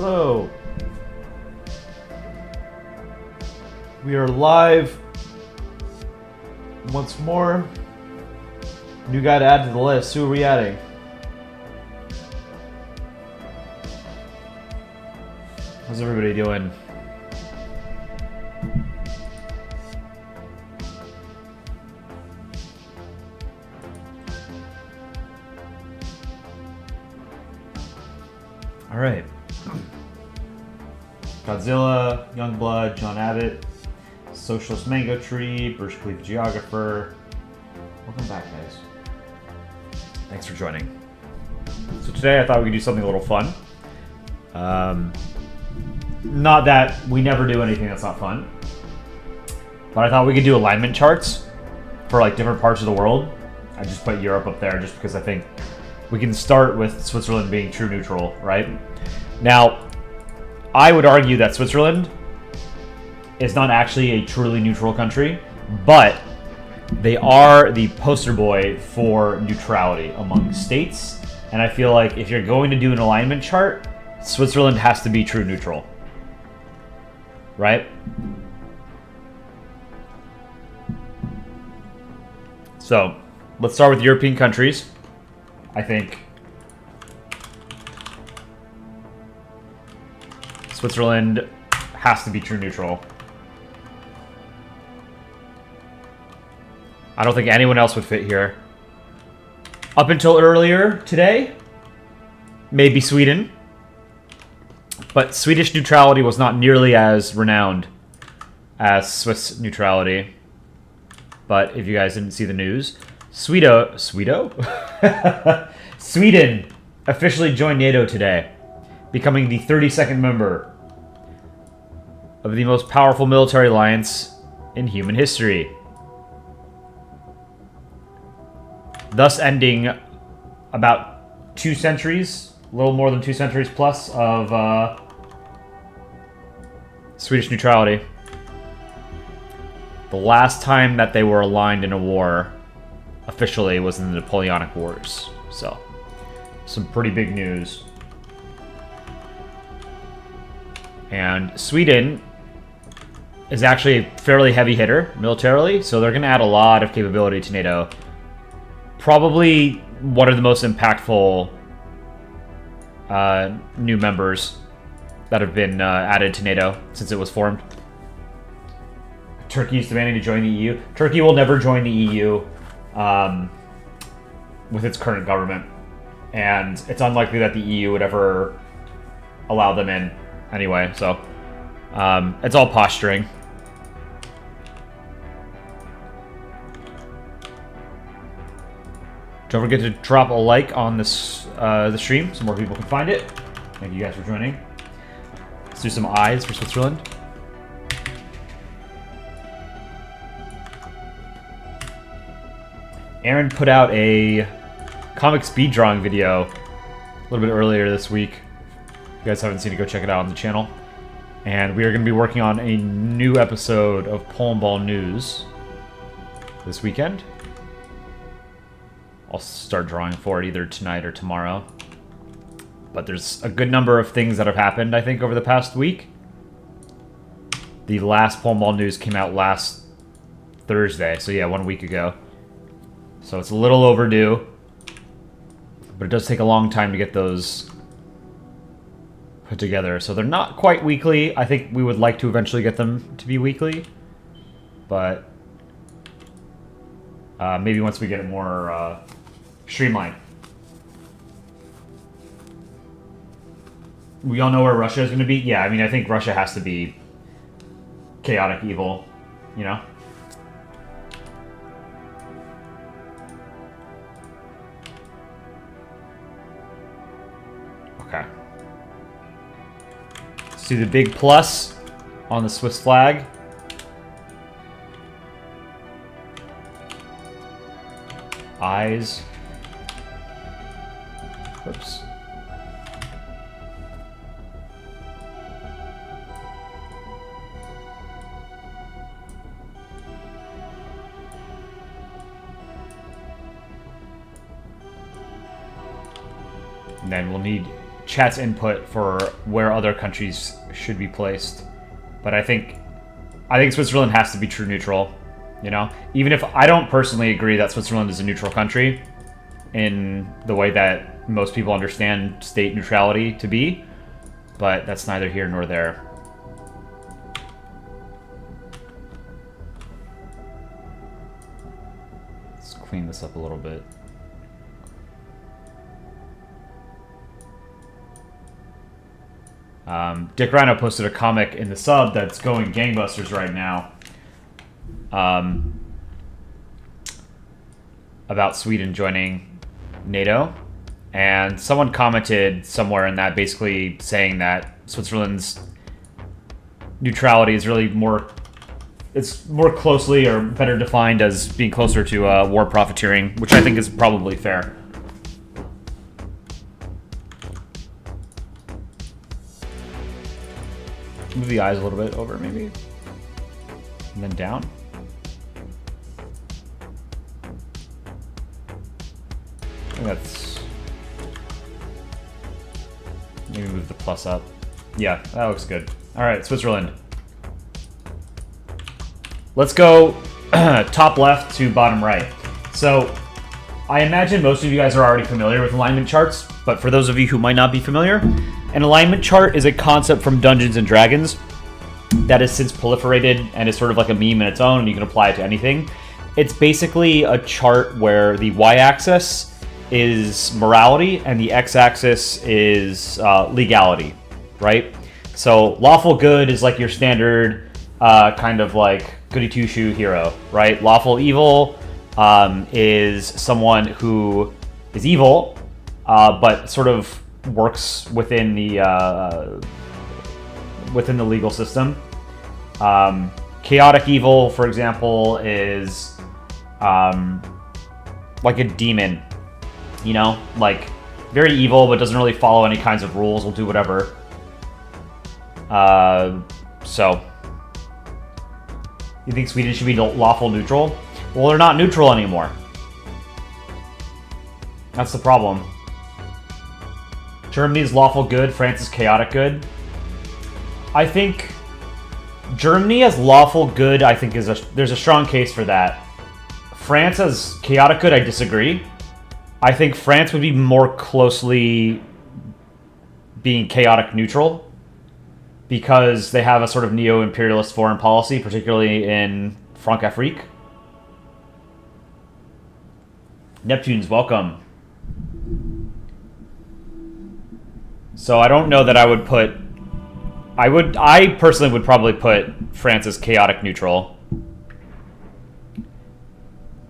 Hello. We are live once more. New guy to add to the list. Who are we adding? How's everybody doing? All right. Godzilla, Youngblood, John Abbott, Socialist Mango Tree, Burj Khalifa Geographer. Welcome back, guys. Thanks for joining. So today I thought we could do something a little fun. Not that we never do anything that's not fun, but I thought we could do alignment charts for like different parts of the world. I just put Europe up there just because I think we can start with Switzerland being true neutral, right? Now, I would argue that Switzerland is not actually a truly neutral country, but they are the poster boy for neutrality among states. And I feel like if you're going to do an alignment chart, Switzerland has to be true neutral, right? So let's start with European countries. I think Switzerland has to be true neutral. I don't think anyone else would fit here. Up until earlier today, maybe Sweden. But Swedish neutrality was not nearly as renowned as Swiss neutrality. But if you guys didn't see the news, Sweden officially joined NATO today, becoming the 32nd member of the most powerful military alliance in human history. Thus ending about 2 centuries, a little more than 2 centuries plus of Swedish neutrality. The last time that they were aligned in a war officially was in the Napoleonic Wars. So, some pretty big news. And Sweden is actually a fairly heavy hitter militarily, so they're going to add a lot of capability to NATO. Probably one of the most impactful new members that have been added to NATO since it was formed. Turkey is demanding to join the EU. Turkey will never join the EU with its current government, and it's unlikely that the EU would ever allow them in anyway, so it's all posturing. Don't forget to drop a like on this the stream so more people can find it. Thank you guys for joining. Let's do some eyes for Switzerland. Aaron put out a comic speed drawing video a little bit earlier this week. If you guys haven't seen it, go check it out on the channel. And we are going to be working on a new episode of Polandball News this weekend. I'll start drawing for it either tonight or tomorrow. But there's a good number of things that have happened, I think, over the past week. The last Polandball News came out last Thursday, so yeah, 1 week ago. So it's a little overdue, but it does take a long time to get those put together. So they're not quite weekly. I think we would like to eventually get them to be weekly, but maybe once we get it more streamlined. We all know where Russia is going to be. Yeah, I mean, I think Russia has to be chaotic evil, you know? Okay. See the big plus on the Swiss flag. Eyes. Oops. And then we'll need chat's input for where other countries should be placed. But I think Switzerland has to be true neutral. You know, even if I don't personally agree that Switzerland is a neutral country in the way that most people understand state neutrality to be, but that's neither here nor there. Let's clean this up a little bit. Dick Rhino posted a comic in the sub that's going gangbusters right now. About Sweden joining NATO, and someone commented somewhere in that basically saying that Switzerland's neutrality is really more closely or better defined as being closer to war profiteering, which I think is probably fair. Move the eyes a little bit over, maybe, and then down. I think that's... Maybe move the plus up. Yeah, that looks good. All right, Switzerland. Let's go top left to bottom right. So I imagine most of you guys are already familiar with alignment charts, but for those of you who might not be familiar, an alignment chart is a concept from Dungeons and Dragons that has since proliferated and is sort of like a meme in its own, and you can apply it to anything. It's basically a chart where the y-axis is morality and the x-axis is legality, right? So lawful good is like your standard kind of like goody two-shoe hero, right? Lawful evil is someone who is evil, but sort of works within the legal system. Chaotic evil, for example, is like a demon. You know, like very evil, but doesn't really follow any kinds of rules. Will do whatever. So, you think Sweden should be lawful neutral? Well, they're not neutral anymore. That's the problem. Germany is lawful good. France is chaotic good. I think Germany as lawful good, I think there's a strong case for that. France as chaotic good, I disagree. I think France would be more closely being chaotic neutral because they have a sort of neo-imperialist foreign policy, particularly in Francafrique. Neptune's welcome. So I don't know that I would put... I personally would probably put France as chaotic neutral.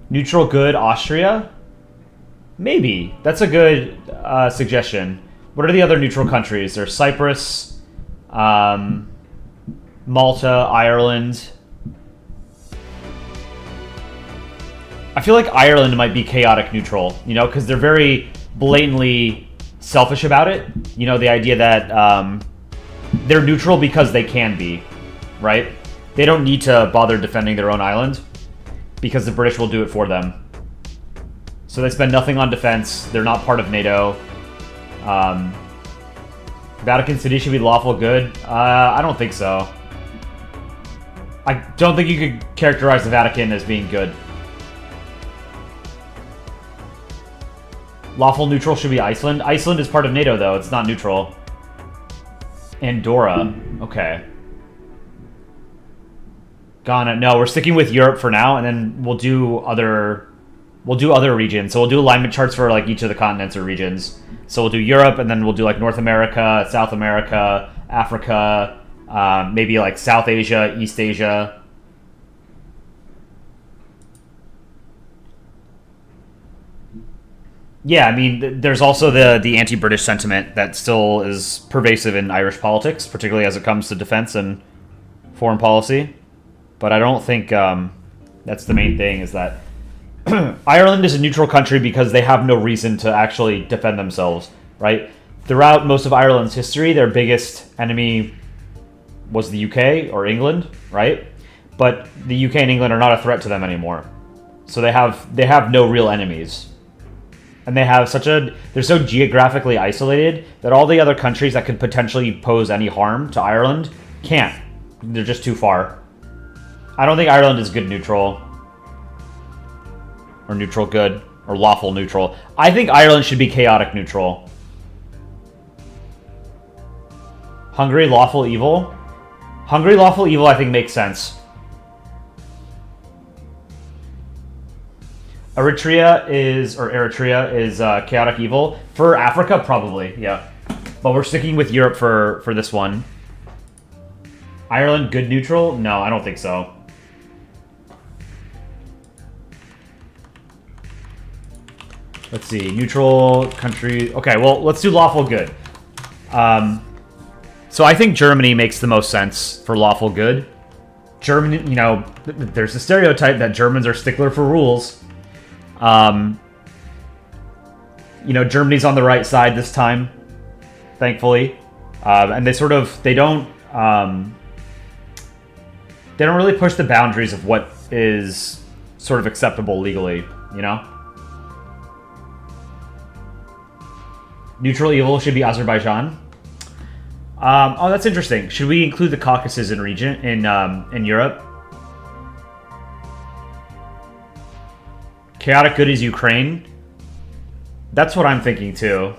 Neutral good, Austria? Maybe. That's a good suggestion. What are the other neutral countries? There's Cyprus, Malta, Ireland. I feel like Ireland might be chaotic neutral, you know, because they're very blatantly selfish about it. You know, the idea that they're neutral because they can be, right? They don't need to bother defending their own island because the British will do it for them. So they spend nothing on defense. They're not part of NATO. Vatican City should be lawful good. I don't think so. I don't think you could characterize the Vatican as being good. Lawful neutral should be Iceland. Iceland is part of NATO, though. It's not neutral. Andorra. Okay. Ghana. No, we're sticking with Europe for now, and then we'll do other regions. So we'll do alignment charts for like each of the continents or regions. So we'll do Europe, and then we'll do like North America, South America, Africa, maybe like South Asia, East Asia. Yeah, I mean, there's also the anti-British sentiment that still is pervasive in Irish politics, particularly as it comes to defense and foreign policy. But I don't think that's the main thing, is that Ireland is a neutral country because they have no reason to actually defend themselves, right? Throughout most of Ireland's history, their biggest enemy was the UK or England, right? But the UK and England are not a threat to them anymore. So they have no real enemies. And they have they're so geographically isolated that all the other countries that could potentially pose any harm to Ireland can't. They're just too far. I don't think Ireland is good neutral. Or neutral good. Or lawful neutral. I think Ireland should be chaotic neutral. Hungary, lawful evil. Hungary, lawful evil, I think makes sense. Eritrea is chaotic evil. For Africa, probably, yeah. But we're sticking with Europe for this one. Ireland, good neutral? No, I don't think so. Let's see, neutral country. Okay, well, let's do lawful good. So I think Germany makes the most sense for lawful good. Germany, you know, there's a stereotype that Germans are stickler for rules. You know, Germany's on the right side this time, thankfully. And they don't really push the boundaries of what is sort of acceptable legally, you know? Neutral evil should be Azerbaijan. Oh, that's interesting. Should we include the Caucasus in Europe? Chaotic good is Ukraine. That's what I'm thinking too.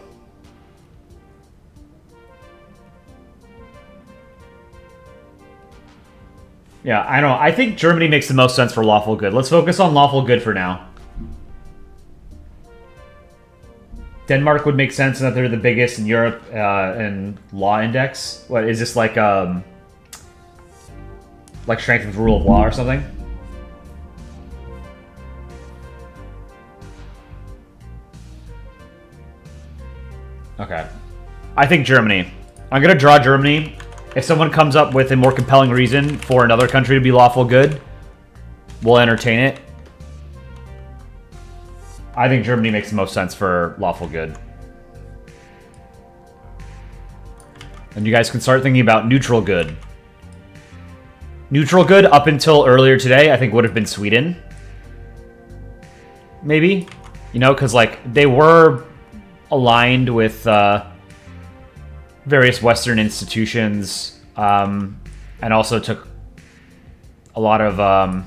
Yeah, I know. I think Germany makes the most sense for lawful good. Let's focus on lawful good for now. Denmark would make sense in that they're the biggest in Europe in law index. What is this, like strength of the rule of law or something? Okay. I think Germany. I'm going to draw Germany. If someone comes up with a more compelling reason for another country to be lawful good, we'll entertain it. I think Germany makes the most sense for lawful good. And you guys can start thinking about neutral good. Neutral good, up until earlier today, I think would have been Sweden. Maybe? You know, because, like, they were aligned with various Western institutions, and also took a lot of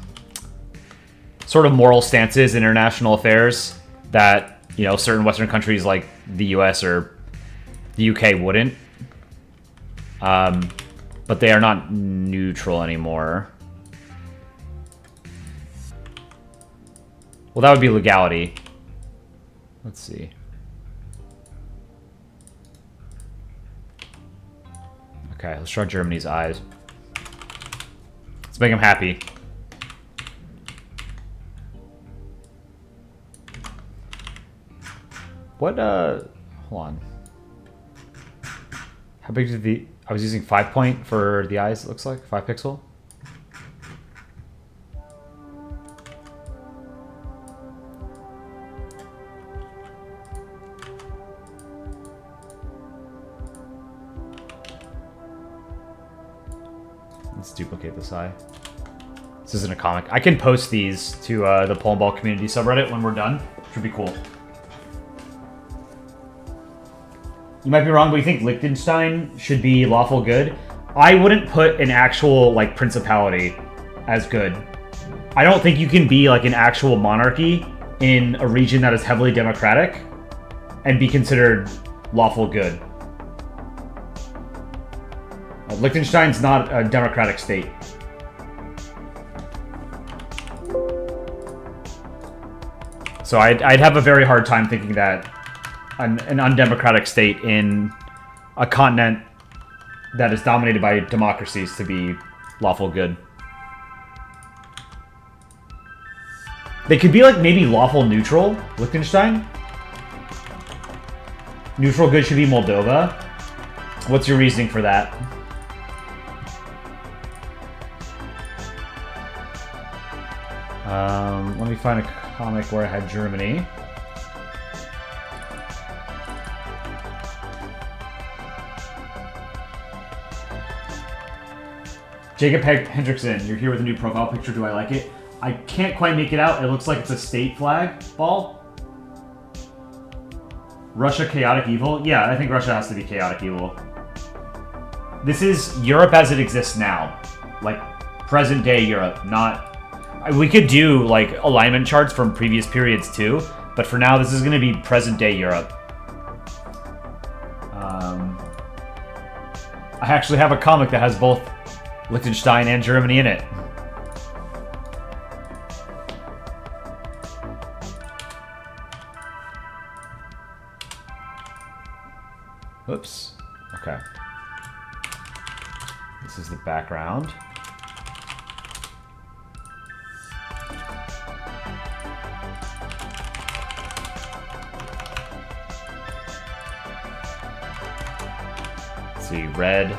sort of moral stances in international affairs that, you know, certain Western countries like the US or the UK wouldn't. But they are not neutral anymore. Well, that would be legality. Let's see. Okay, let's draw Germany's eyes. Let's make them happy. What, hold on. How big did I was using 5 point for the eyes, it looks like. 5 pixel. Let's duplicate this eye. This isn't a comic. I can post these to the Polandball community subreddit when we're done. Should be cool. You might be wrong, but you think Liechtenstein should be lawful good? I wouldn't put an actual, like, principality as good. I don't think you can be, like, an actual monarchy in a region that is heavily democratic and be considered lawful good. Liechtenstein's not a democratic state. So I'd have a very hard time thinking that an undemocratic state in a continent that is dominated by democracies to be lawful good. They could be, like, maybe lawful neutral, Liechtenstein. Neutral good should be Moldova. What's your reasoning for that? Let me find a comic where I had Germany. Jacob Hendrickson, you're here with a new profile picture. Do I like it? I can't quite make it out. It looks like it's a state flag ball. Russia chaotic evil? Yeah, I think Russia has to be chaotic evil. This is Europe as it exists now. Like, present day Europe, not... We could do, like, alignment charts from previous periods, too. But for now, this is going to be present day Europe. I actually have a comic that has both Liechtenstein and Germany in it. Oops. Okay. This is the background. Let's see, red.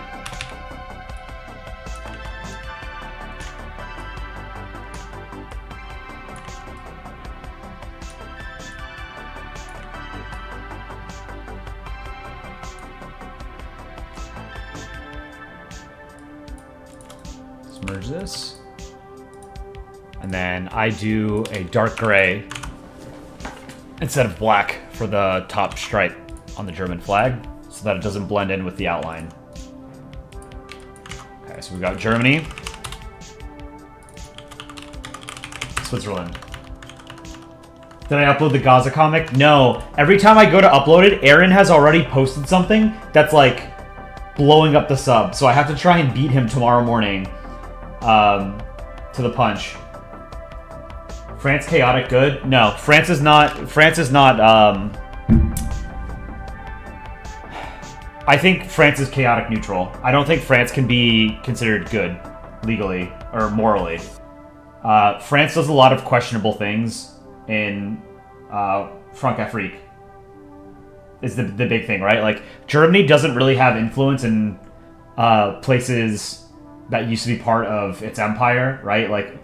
Merge this. And then I do a dark gray instead of black for the top stripe on the German flag so that it doesn't blend in with the outline. Okay, so we've got Germany. Switzerland. Did I upload the Gaza comic? No. Every time I go to upload it, Aaron has already posted something that's like blowing up the sub. So I have to try and beat him tomorrow morning. To the punch. France chaotic good? No, France is not, I think France is chaotic neutral. I don't think France can be considered good, legally, or morally. France does a lot of questionable things in, Francafrique. Is the big thing, right? Like, Germany doesn't really have influence in, places that used to be part of its empire, right? Like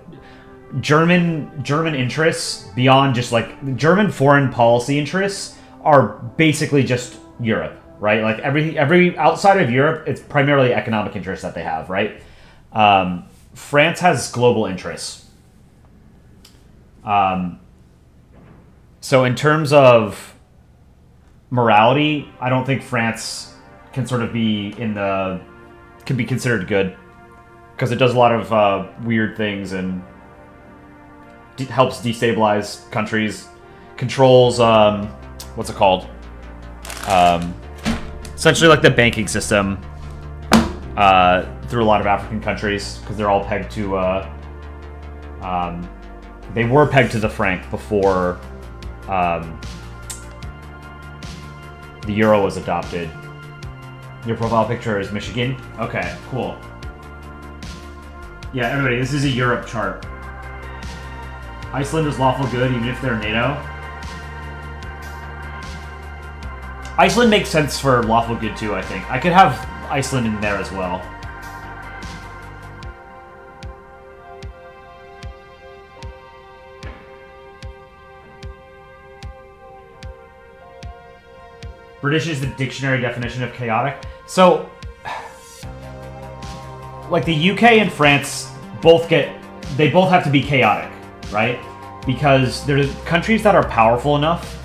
German interests beyond just like German foreign policy interests are basically just Europe, right? Like every outside of Europe, it's primarily economic interests that they have, right? France has global interests. So in terms of morality, I don't think France can sort of be can be considered good. Because it does a lot of weird things and helps destabilize countries. Controls, what's it called? Essentially like the banking system through a lot of African countries. Because they're all pegged to... they were pegged to the franc before the euro was adopted. Your profile picture is Michigan? Okay, cool. Yeah, everybody, this is a Europe chart. Iceland is lawful good, even if they're NATO. Iceland makes sense for lawful good, too, I think. I could have Iceland in there as well. British is the dictionary definition of chaotic. So... like the UK and France both have to be chaotic, right? Because they're countries that are powerful enough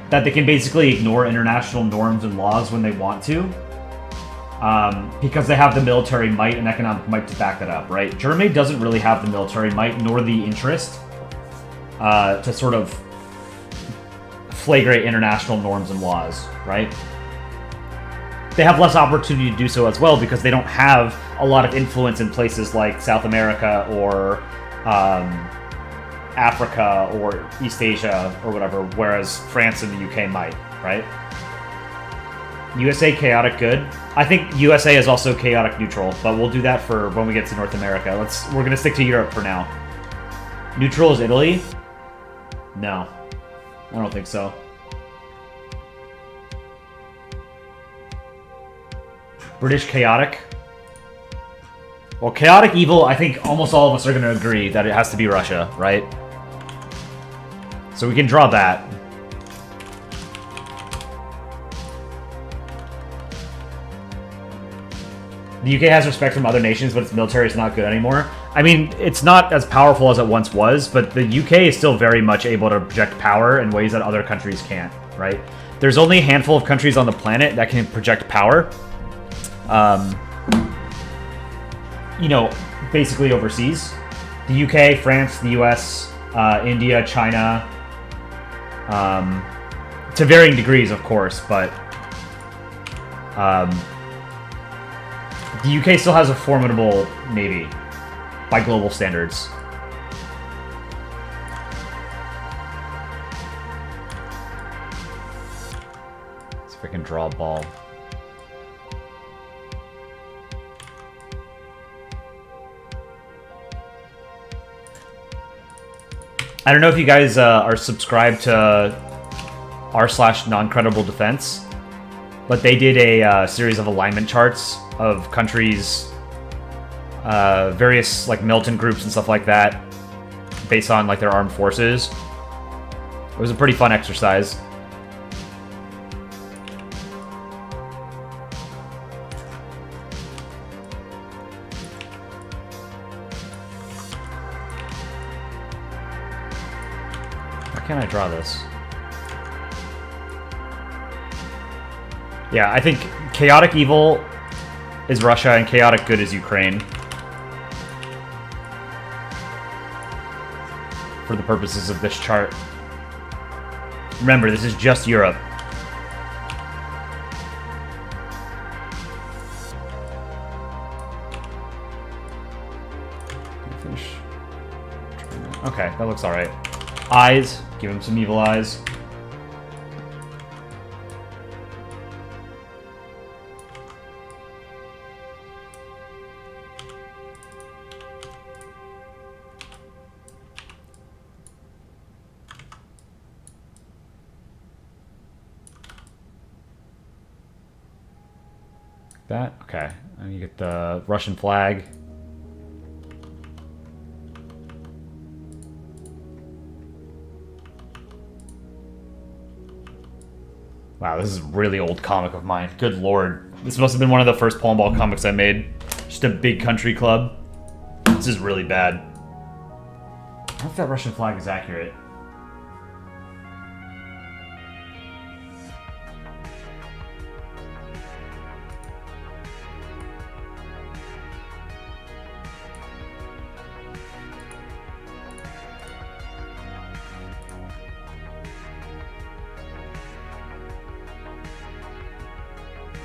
that they can basically ignore international norms and laws when they want to, because they have the military might and economic might to back that up, right? Germany doesn't really have the military might nor the interest to sort of flagrate international norms and laws, right? They have less opportunity to do so as well because they don't have a lot of influence in places like South America or Africa or East Asia or whatever, whereas France and the UK might, right? USA chaotic good. I think USA is also chaotic neutral, but we'll do that for when we get to North America. We're gonna stick to Europe for now. Neutral is Italy? No, I don't think so. British chaotic. Well, chaotic evil, I think almost all of us are going to agree that it has to be Russia, right? So we can draw that. The UK has respect from other nations, but its military is not good anymore. I mean, it's not as powerful as it once was, but the UK is still very much able to project power in ways that other countries can't, right? there's only a handful of countries on the planet that can project power. You know, basically overseas. The UK, France, the US, India, China. To varying degrees, of course, but the UK still has a formidable navy by global standards. Let's see if I can draw a ball. I don't know if you guys are subscribed to r/non-credible defense, but they did a series of alignment charts of countries, various like militant groups and stuff like that, based on like their armed forces. It was a pretty fun exercise. Why can't I draw this? Yeah, I think chaotic evil is Russia and chaotic good is Ukraine. For the purposes of this chart. Remember, this is just Europe. Okay, that looks alright. Eyes. Give him some evil eyes. That? Okay. And you get the Russian flag. Wow, this is a really old comic of mine. Good lord. This must have been one of the first Polandball comics I made. Just a big country club. This is really bad. I don't know if that Russian flag is accurate.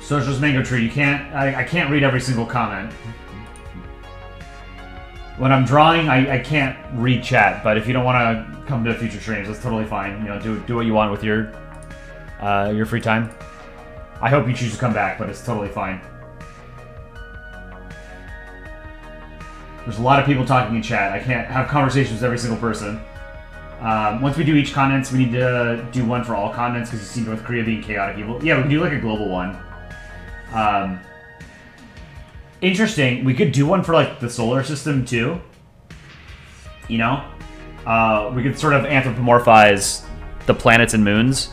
Socialist Mango Tree, you can't... I can't read every single comment. When I'm drawing, I can't read chat, but if you don't want to come to future streams, that's totally fine. You know, do what you want with your free time. I hope you choose to come back, but it's totally fine. There's a lot of people talking in chat. I can't have conversations with every single person. Once we do each continent, we need to do one for all continents, because you see North Korea being chaotic evil. Yeah, we can do like a global one. Interesting. We could do one for like the solar system too. You know, we could sort of anthropomorphize the planets and moons.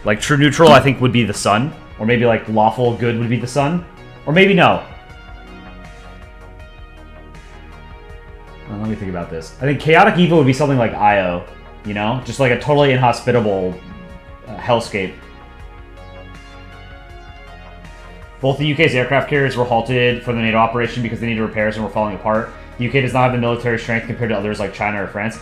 Like true neutral, I think would be the sun, or maybe like lawful good would be the sun, or maybe no. Let me think about this. I think chaotic evil would be something like Io. You know, just like a totally inhospitable hellscape. Both the UK's aircraft carriers were halted for the NATO operation because they needed repairs and were falling apart. The UK does not have the military strength compared to others like China or France.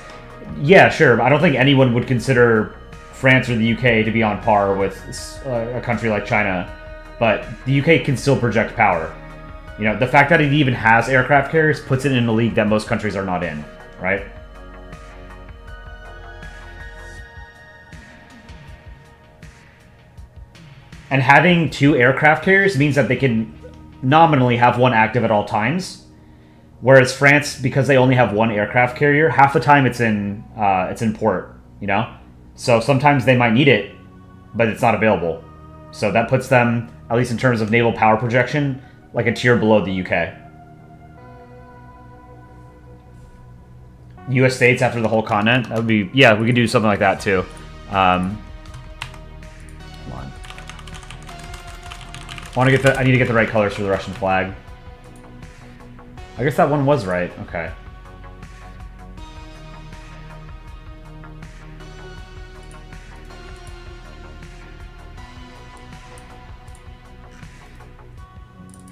Yeah, sure, but I don't think anyone would consider France or the UK to be on par with a country like China. But the UK can still project power. You know, the fact that it even has aircraft carriers puts it in a league that most countries are not in, right? And having 2 aircraft carriers means that they can nominally have one active at all times. Whereas France, because they only have 1 aircraft carrier, half the time it's in port, you know? So sometimes they might need it, but it's not available. So that puts them, at least in terms of naval power projection, like a tier below the UK. US states after the whole continent, that would be, yeah, we could do something like that too. I need to get the right colors for the Russian flag. I guess that one was right. Okay.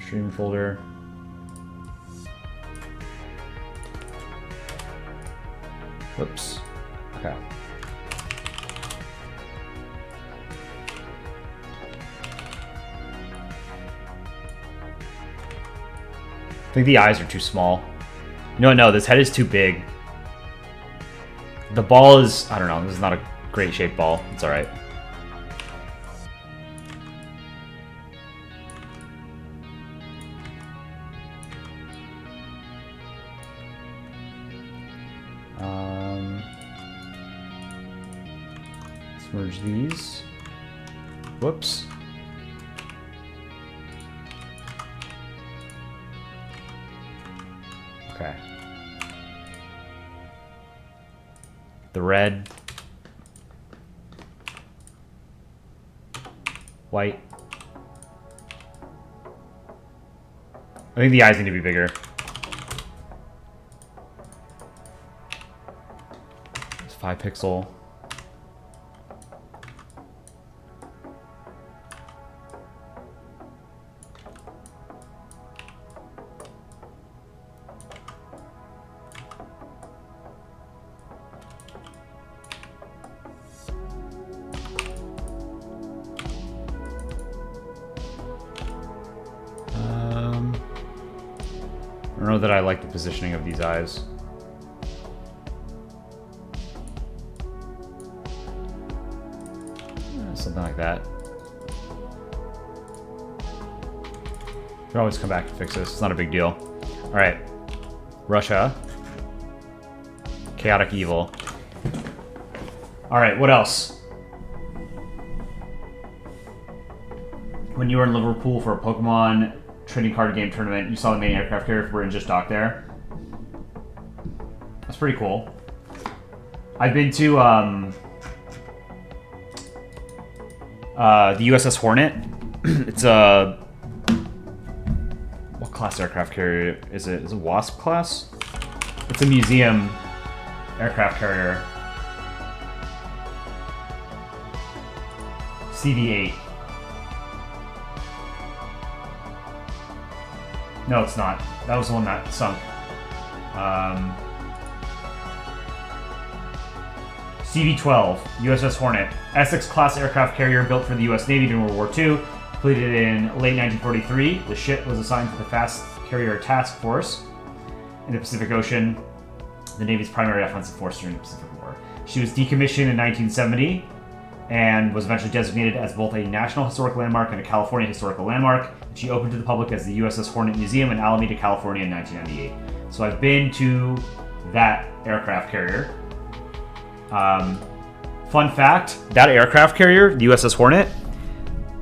Streaming folder. Whoops. Okay. I think the eyes are too small. No, this head is too big. The ball is... I don't know. This is not a great shaped ball. It's alright. Let's merge these. Whoops. Okay. The red. White. I think the eyes need to be bigger. It's 5 pixel. I don't know that I like the positioning of these eyes. Something like that. You can always come back and fix this. It's not a big deal. Alright. Russia. Chaotic Evil. Alright, what else? When you were in Liverpool for a Pokemon trading card game tournament, you saw the main aircraft carrier were in just docked there. That's pretty cool. I've been to the USS Hornet. It's a... what class aircraft carrier is it? Is it Wasp class? It's a museum aircraft carrier. CV-8. No, it's not. That was the one that sunk. CV-12, USS Hornet. Essex-class aircraft carrier built for the U.S. Navy during World War II. Completed in late 1943. The ship was assigned to the Fast Carrier Task Force in the Pacific Ocean, the Navy's primary offensive force during the Pacific War. She was decommissioned in 1970 and was eventually designated as both a National Historic Landmark and a California Historical Landmark. She opened to the public as the USS Hornet Museum in Alameda, California in 1998. So I've been to that aircraft carrier. Fun fact, that aircraft carrier, the USS Hornet,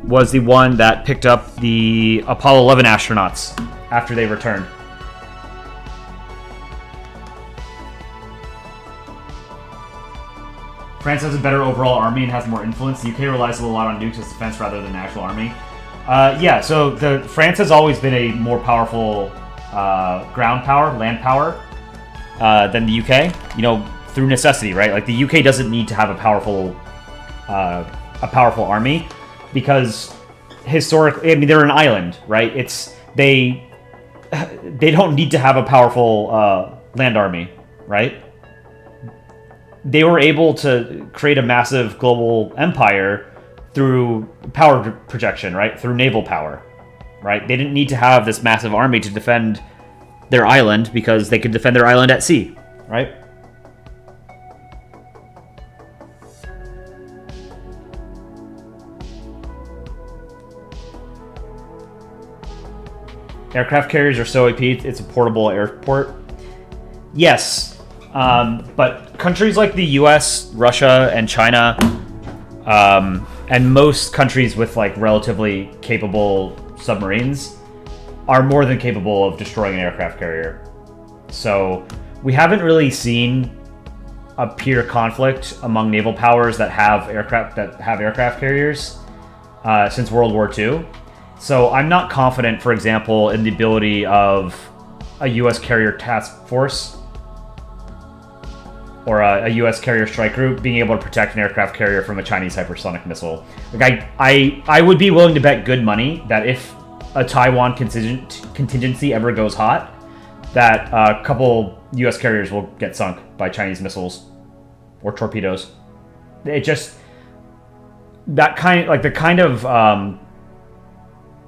was the one that picked up the Apollo 11 astronauts after they returned. France has a better overall army and has more influence. The UK relies a lot on nukes as defense rather than the actual army. Yeah, so France has always been a more powerful ground power, land power, than the UK. You know, through necessity, right? Like the UK doesn't need to have a powerful army because historically, I mean, they're an island, right? They don't need to have a powerful land army, right? They were able to create a massive global empire through power projection, right? Through naval power, right? They didn't need to have this massive army to defend their island because they could defend their island at sea, right? Aircraft carriers are so OP, it's a portable airport. Yes, but countries like the US, Russia, and China, and most countries with like relatively capable submarines are more than capable of destroying an aircraft carrier. So we haven't really seen a peer conflict among naval powers that have aircraft carriers since World War II. So I'm not confident, for example, in the ability of a U.S. carrier task force or a U.S. carrier strike group being able to protect an aircraft carrier from a Chinese hypersonic missile. Like I would be willing to bet good money that if a Taiwan contingency ever goes hot, that a couple U.S. carriers will get sunk by Chinese missiles or torpedoes. It just the kind of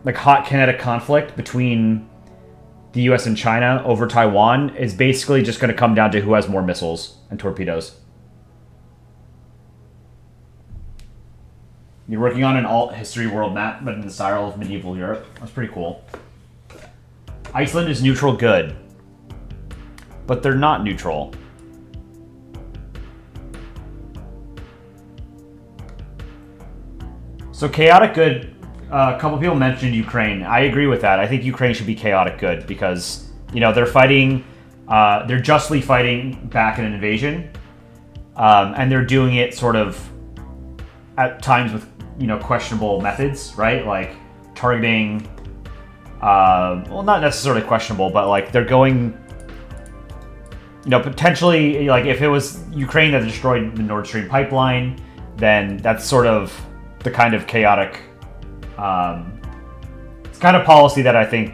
like hot kinetic conflict between the U.S. and China over Taiwan is basically just going to come down to who has more missiles and torpedoes. You're working on an alt history world map, but in the style of medieval Europe. That's pretty cool. Iceland is neutral good, but they're not neutral. So chaotic good. A couple people mentioned Ukraine. I agree with that. I think Ukraine should be chaotic good because, you know, they're fighting, they're justly fighting back in an invasion, and they're doing it sort of at times with, you know, questionable methods, right? Like targeting, well, not necessarily questionable, but like they're going, you know, potentially, like if it was Ukraine that destroyed the Nord Stream pipeline, then that's sort of the kind of chaotic, it's kind of policy that I think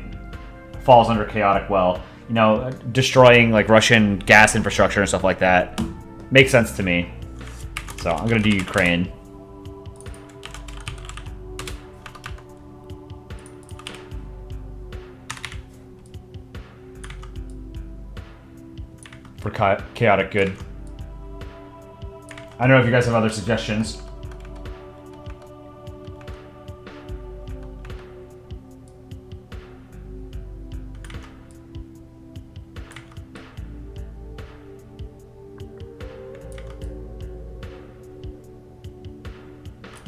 falls under chaotic well. You know, destroying like Russian gas infrastructure and stuff like that makes sense to me. So I'm gonna do Ukraine. For chaotic good. I don't know if you guys have other suggestions.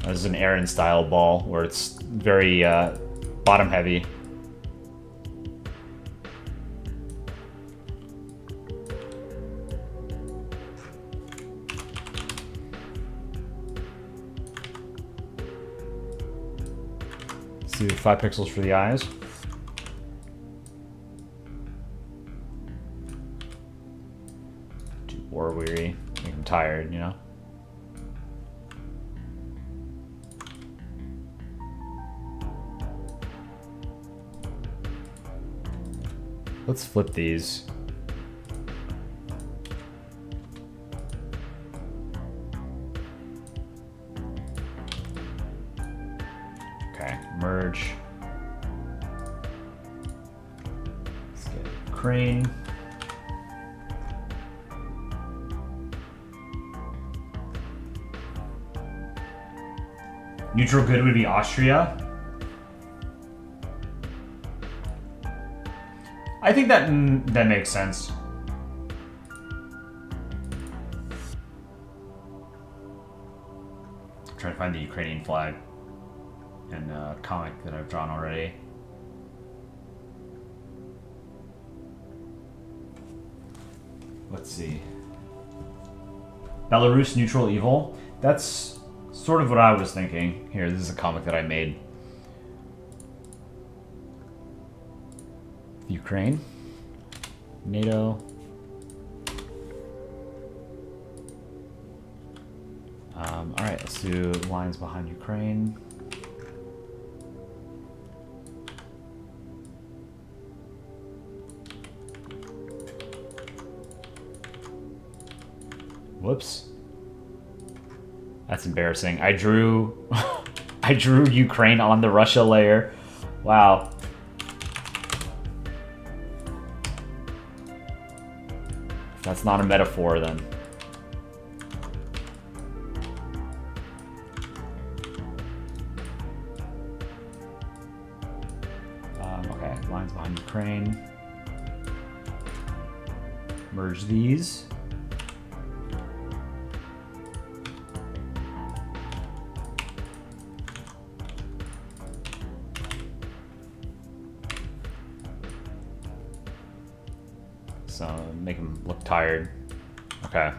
This is an Aaron style ball where it's very bottom heavy. Let's do 5 pixels for the eyes. Too war weary, make him tired, you know. Let's flip these. Okay, merge. Let's get Crane. Neutral good would be Austria. I think that that makes sense. I'm trying to find the Ukrainian flag in a comic that I've drawn already. Let's see. Belarus neutral evil. That's sort of what I was thinking. Here, this is a comic that I made. Ukraine, NATO, all right, let's do lines behind Ukraine. Whoops, that's embarrassing. I drew I drew Ukraine on the Russia layer. Wow. That's not a metaphor, then. Okay, lines behind Ukraine. Merge these. So make him look tired. Okay.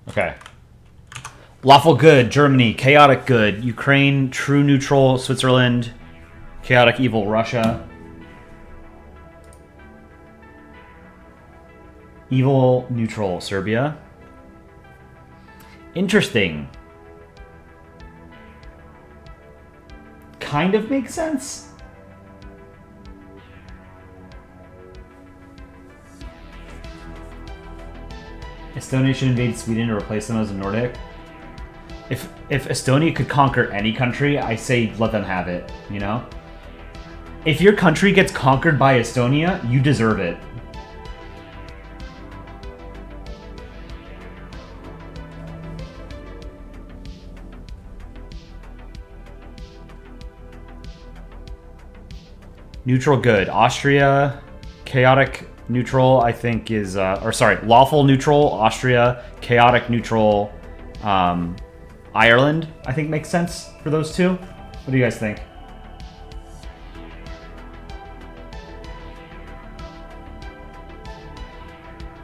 Okay. Lawful good, Germany. Chaotic good, Ukraine. True neutral, Switzerland. Chaotic evil, Russia. Evil neutral Serbia. Interesting. Kind of makes sense. Estonia should invade Sweden to replace them as a Nordic. If Estonia could conquer any country, I say let them have it, you know? If your country gets conquered by Estonia, you deserve it. Neutral good. Austria, chaotic neutral, I think is, or sorry, lawful neutral, Austria, chaotic neutral, Ireland, I think makes sense for those two. What do you guys think?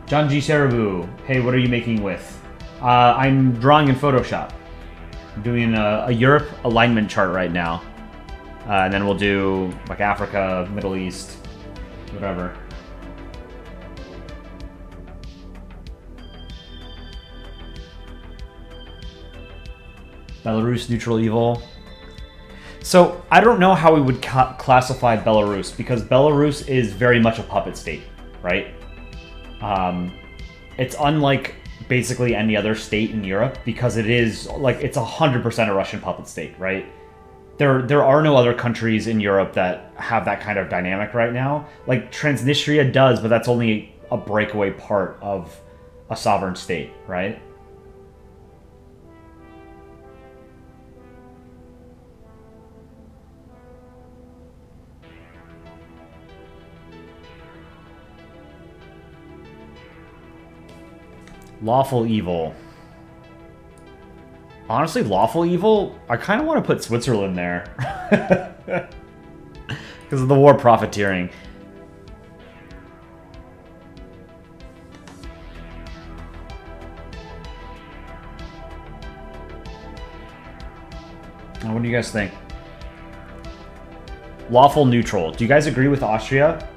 John G. Sarabu, hey, what are you making with? I'm drawing in Photoshop. I'm doing a Europe alignment chart right now. And then we'll do like Africa, Middle East, whatever. Belarus neutral evil. So I don't know how we would classify Belarus, because Belarus is very much a puppet state, right? It's unlike basically any other state in Europe, because it is like it's 100% a Russian puppet state, right? There are no other countries in Europe that have that kind of dynamic right now. Like Transnistria does, but that's only a breakaway part of a sovereign state, right? Lawful evil. Honestly, lawful evil, I kind of want to put Switzerland there. Because of the war profiteering. Now, what do you guys think? Lawful neutral. Do you guys agree with Austria?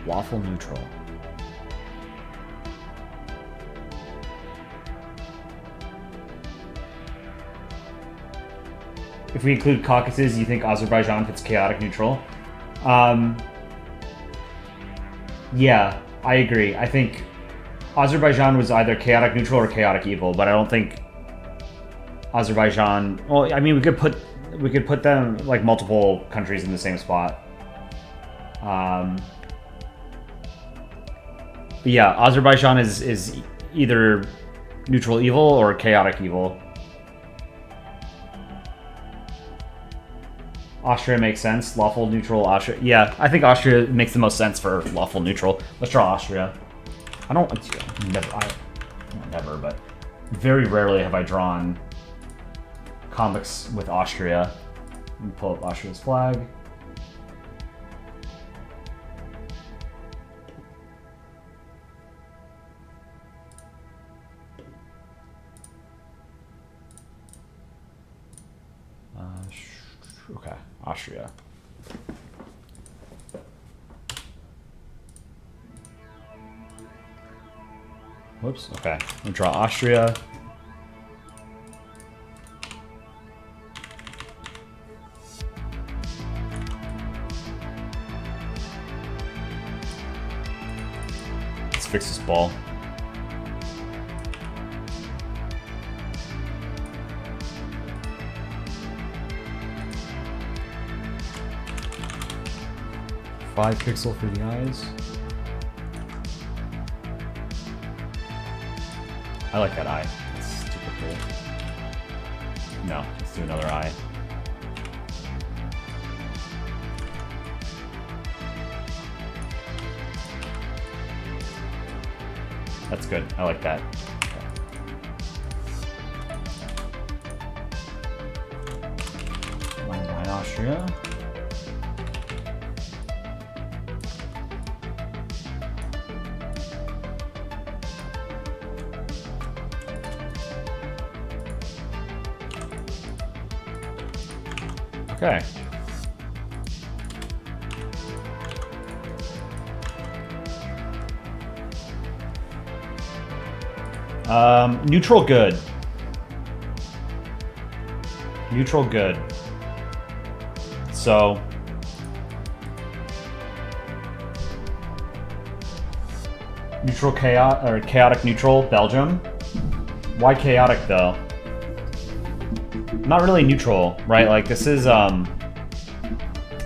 Lawful neutral. If we include Caucasus, you think Azerbaijan fits chaotic neutral? Yeah, I agree. I think Azerbaijan was either chaotic neutral or chaotic evil, but I don't think Azerbaijan. Well, I mean, we could put them like multiple countries in the same spot. But yeah, Azerbaijan is either neutral evil or chaotic evil. Austria makes sense. Lawful neutral Austria. Yeah, I think Austria makes the most sense for lawful neutral. Let's draw Austria. Never, but very rarely have I drawn comics with Austria. Let me pull up Austria's flag. Okay, Austria. Whoops, okay. We'll draw Austria. Let's fix this ball. Five pixel for the eyes. I like that eye. It's super cool. No, let's do another eye. That's good. I like that. Line Austria. Okay. Neutral good. Neutral good. So neutral chaotic neutral, Belgium. Why chaotic though? Not really neutral, right? Like this is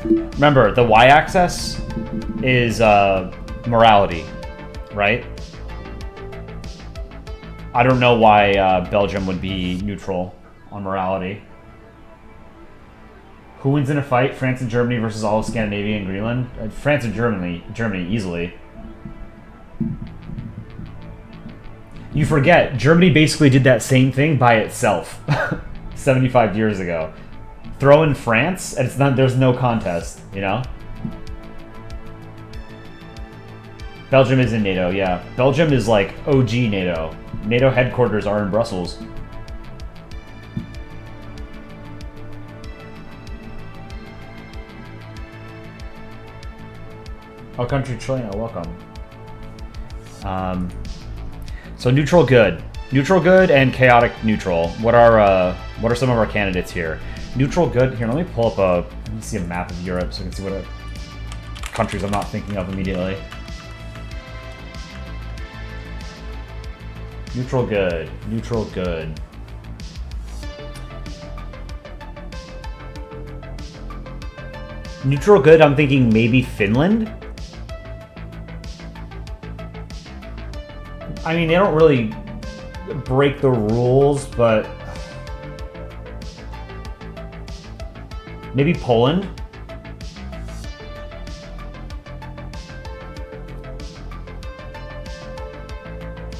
remember the y-axis is morality, right? I don't know why Belgium would be neutral on morality. Who wins in a fight? France and Germany versus all of Scandinavia and Greenland? France and Germany easily. You forget, Germany basically did that same thing by itself 75 years ago. Throw in France, and there's no contest, you know? Belgium is in NATO, yeah. Belgium is like OG NATO. NATO headquarters are in Brussels. Oh, country trillion, welcome. So neutral good and chaotic neutral. What are some of our candidates here? Neutral good. Here, let me pull up let me see a map of Europe so I can see what countries I'm not thinking of immediately. Neutral good. Neutral good. Neutral good. I'm thinking maybe Finland. I mean, they don't really break the rules, but maybe Poland.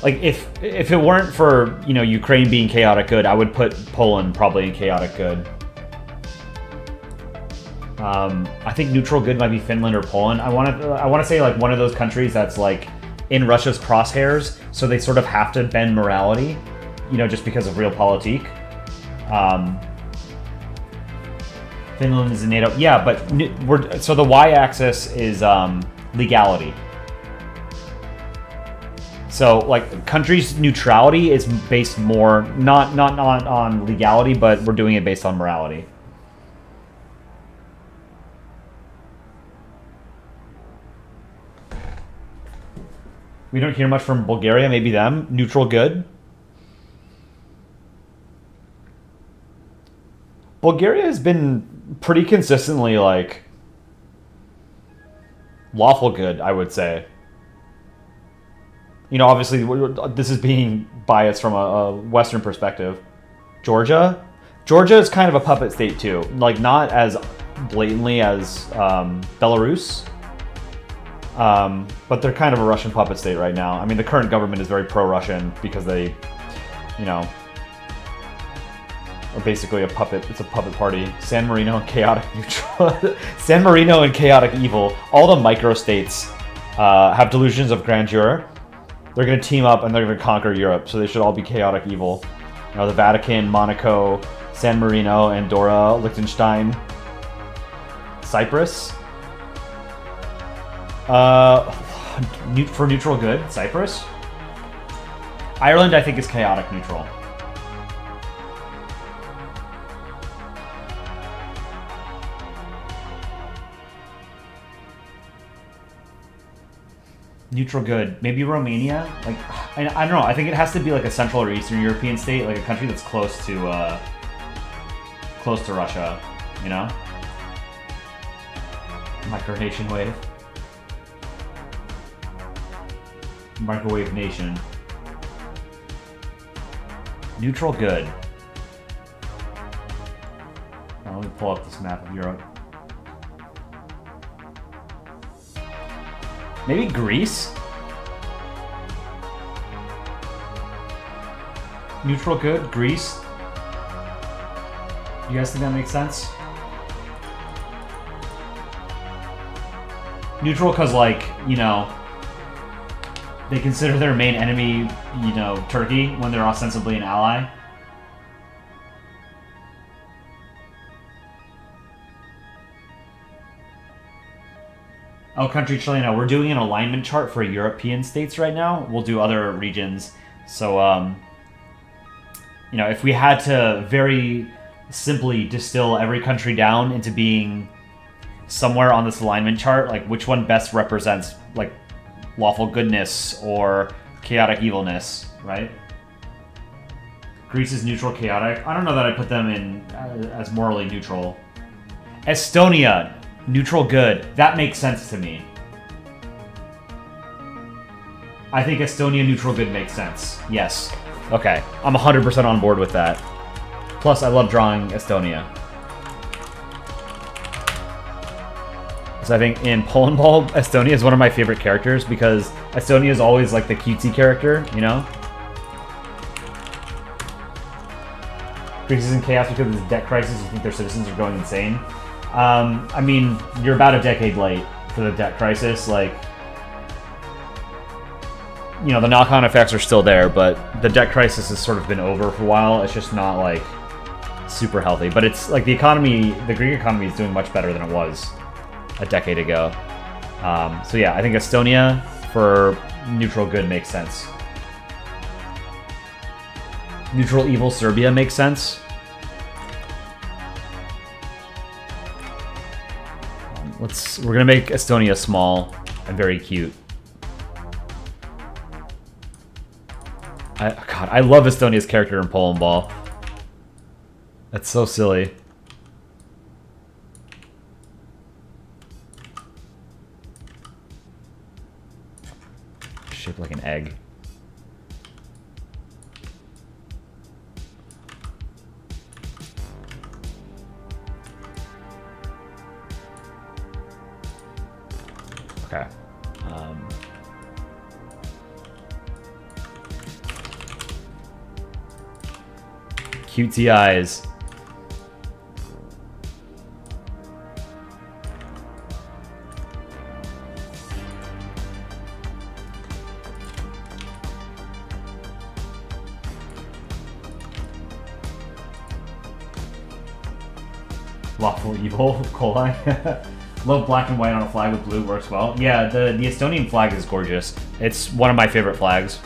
Like if it weren't for, you know, Ukraine being chaotic good, I would put Poland probably in chaotic good. I think neutral good might be Finland or Poland. I want to say like one of those countries that's like in Russia's crosshairs, so they sort of have to bend morality, you know, just because of realpolitik. Finland is in NATO. Yeah, but so the y-axis is legality. So like countries' neutrality is based more not on legality, but we're doing it based on morality. We don't hear much from Bulgaria, maybe them. Neutral good. Bulgaria has been pretty consistently like lawful good, I would say. You know, obviously this is being biased from a Western perspective. Georgia is kind of a puppet state too. Like not as blatantly as Belarus. But they're kind of a Russian puppet state right now. I mean, the current government is very pro-Russian because they, you know, are basically a puppet. It's a puppet party. San Marino and chaotic neutral. San Marino and chaotic evil. All the microstates have delusions of grandeur. They're going to team up and they're going to conquer Europe. So they should all be chaotic evil. You know, the Vatican, Monaco, San Marino, Andorra, Liechtenstein, Cyprus. For neutral good, Cyprus. Ireland, I think, is chaotic neutral. Neutral good. Maybe Romania. Like, I don't know. I think it has to be like a Central or Eastern European state, like a country that's close to Russia. You know, micronation wave. Microwave nation. Neutral good. Now, let me pull up this map of Europe. Maybe Greece? Neutral good, Greece. You guys think that makes sense? Neutral because, like, you know, they consider their main enemy, you know, Turkey, when they're ostensibly an ally. Oh, country Chilena. We're doing an alignment chart for European states right now. We'll do other regions. So, you know, if we had to very simply distill every country down into being somewhere on this alignment chart, like which one best represents like lawful goodness or chaotic evilness, right? Greece is neutral chaotic. I don't know that I put them in as morally neutral. Estonia, neutral good. That makes sense to me. I think Estonia neutral good makes sense. Yes. Okay. I'm 100% on board with that. Plus, I love drawing Estonia. So I think in Polandball, Estonia is one of my favorite characters because Estonia is always like the cutesy character, you know? Greece is in chaos because of this debt crisis. You think their citizens are going insane? I mean, you're about a decade late for the debt crisis. Like, you know, the knock-on effects are still there, but the debt crisis has sort of been over for a while. It's just not, like, super healthy. But it's, like, the economy, the Greek economy is doing much better than it was a decade ago. So yeah, I think Estonia for neutral good makes sense. Neutral evil Serbia makes sense. We're gonna make Estonia small and very cute. God, I love Estonia's character in Polandball. That's so silly. Shaped like an egg. Okay. Cutesy eyes. Lawful evil, coli. Love black and white on a flag with blue works well. Yeah, the Estonian flag is gorgeous. It's one of my favorite flags.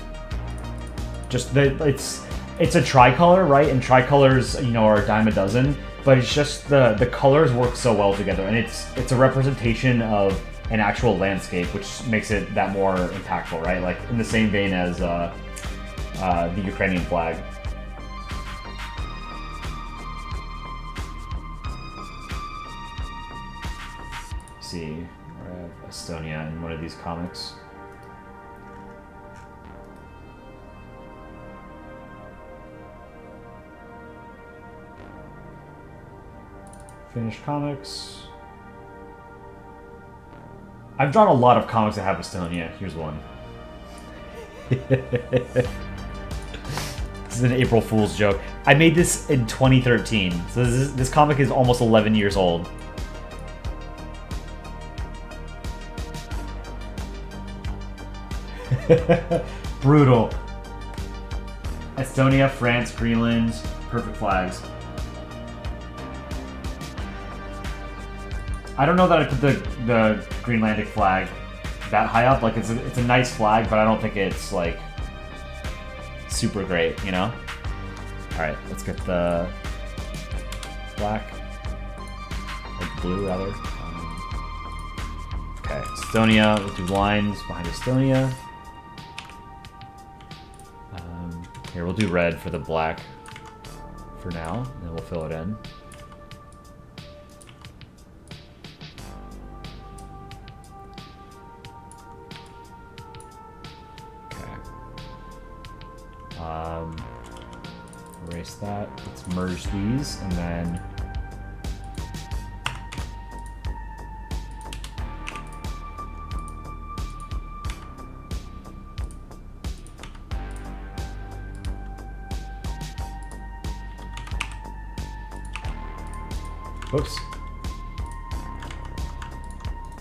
Just it's a tricolor, right? And tricolors, you know, are a dime a dozen. But it's just the colors work so well together, and it's a representation of an actual landscape, which makes it that more impactful, right? Like in the same vein as the Ukrainian flag. See, I have Estonia in one of these comics. Finish comics. I've drawn a lot of comics that have Estonia. Here's one. This is an April Fool's joke. I made this in 2013, so this comic is almost 11 years old. Brutal. Estonia, France, Greenland, perfect flags. I don't know that I put the Greenlandic flag that high up. Like it's a nice flag, but I don't think it's like super great, you know? All right, let's get the black, like blue rather. Okay, Estonia. We'll do lines behind Estonia. Here, we'll do red for the black for now, and then we'll fill it in. Okay. Erase that. Let's merge these, and then whoops.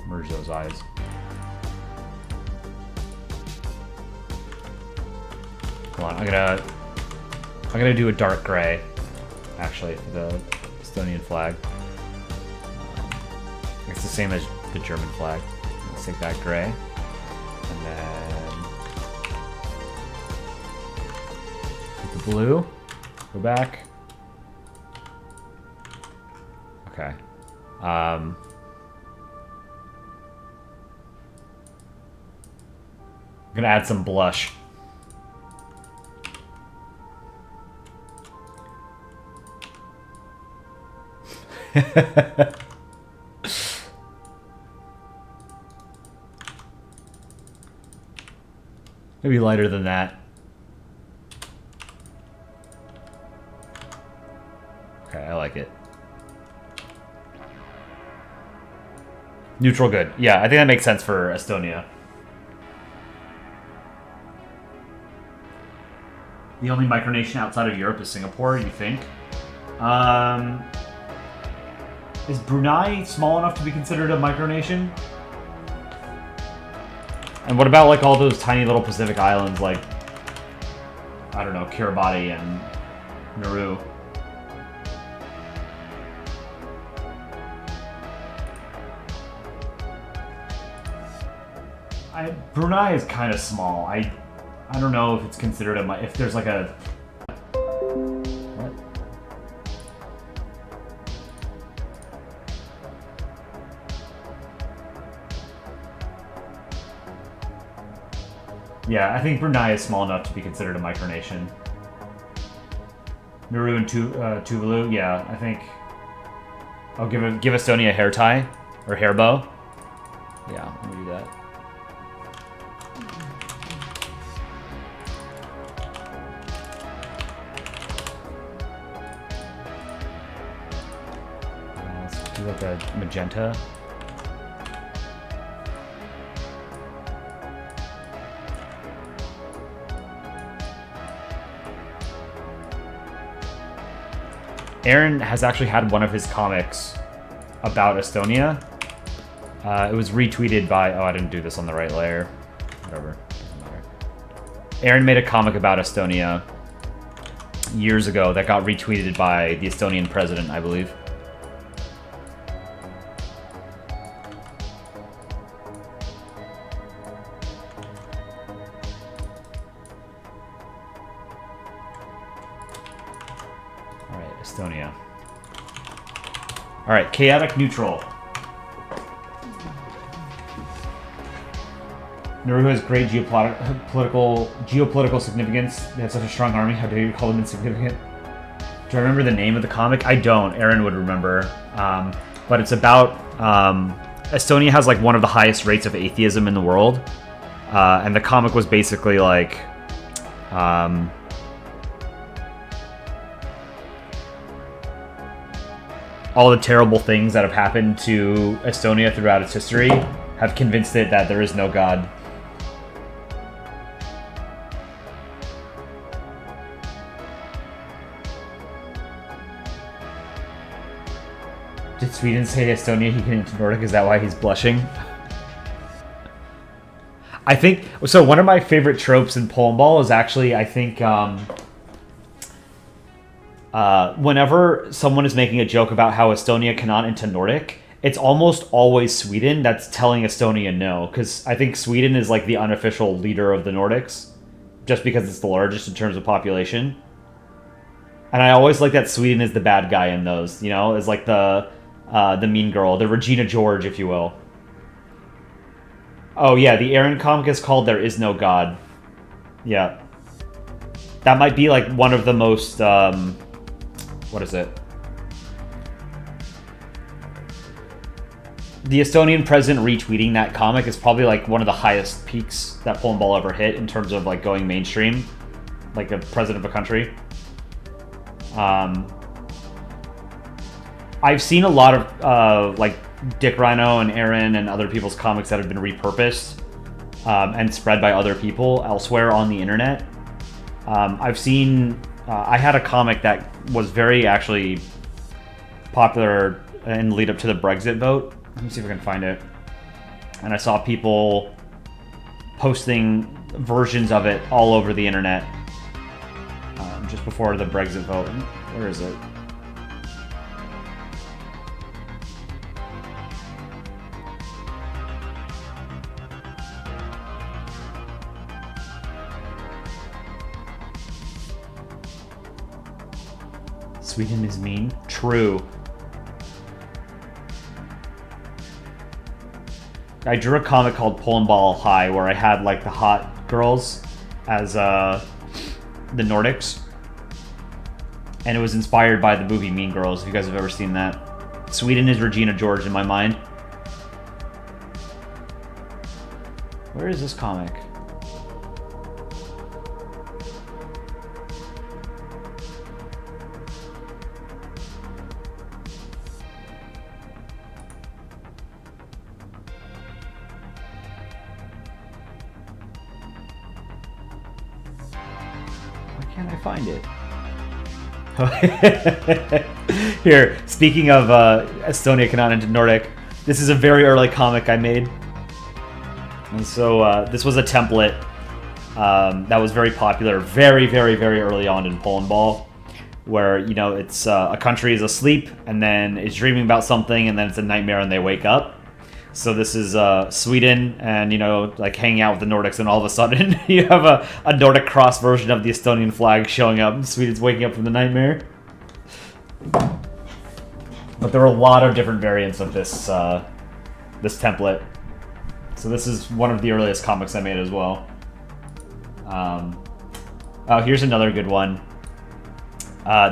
Merge those eyes. Hold on, I'm gonna do a dark gray, actually, for the Estonian flag. It's the same as the German flag. Let's take that gray. And then take the blue. Go back. Okay. I'm gonna add some blush. Maybe lighter than that. Okay, I like it. Neutral good. Yeah, I think that makes sense for Estonia. The only micronation outside of Europe is Singapore, you think? Is Brunei small enough to be considered a micronation? And what about like all those tiny little Pacific islands like, I don't know, Kiribati and Nauru? Brunei is kind of small. I don't know if it's considered a, if there's like a... What? Yeah, I think Brunei is small enough to be considered a micronation. Nauru and Tuvalu, yeah, I think I'll give Estonia a hair tie or hair bow. Yeah, let me do that. Let's do like a magenta. Aaron has actually had one of his comics about Estonia. It was retweeted by... Oh, I didn't do this on the right layer. Whatever. Doesn't matter. Aaron made a comic about Estonia years ago that got retweeted by the Estonian president, I believe. Estonia. All right, chaotic neutral. Nauru has great geopolitical significance. They have such a strong army. How dare you call them insignificant? Do I remember the name of the comic? I don't. Aaron would remember. But it's about Estonia has like one of the highest rates of atheism in the world, and the comic was basically like. All the terrible things that have happened to Estonia throughout its history have convinced it that there is no God. Did Sweden say Estonia he can into Nordic? Is that why he's blushing? I think so. One of my favorite tropes in Polandball is actually, I think, whenever someone is making a joke about how Estonia cannot into Nordic, it's almost always Sweden that's telling Estonia no, because I think Sweden is like the unofficial leader of the Nordics, just because it's the largest in terms of population. And I always like that Sweden is the bad guy in those, you know, is like the mean girl, the Regina George, if you will. Oh yeah, the Aaron comic is called There Is No God. Yeah. That might be like one of the most... what is it? The Estonian president retweeting that comic is probably like one of the highest peaks that Polandball ever hit in terms of like going mainstream, like a president of a country. I've seen a lot of like Dick Rhino and Aaron and other people's comics that have been repurposed and spread by other people elsewhere on the internet. I've seen... I had a comic that was very actually popular in the lead up to the Brexit vote. Let me see if I can find it. And I saw people posting versions of it all over the internet just before the Brexit vote. Where is it? Sweden is mean. True. I drew a comic called Polandball High where I had like the hot girls as the Nordics. And it was inspired by the movie Mean Girls, if you guys have ever seen that. Sweden is Regina George in my mind. Where is this comic? Why can't I find it? Here, speaking of Estonia cannot into Nordic, this is a very early comic I made. And so this was a template that was very popular very, very, very early on in Polandball, where, you know, it's a country is asleep and then it's dreaming about something and then it's a nightmare and they wake up. So this is Sweden and, you know, like hanging out with the Nordics, and all of a sudden you have a Nordic cross version of the Estonian flag showing up. Sweden's waking up from the nightmare. But there are a lot of different variants of this this template. So this is one of the earliest comics I made as well. Oh, here's another good one.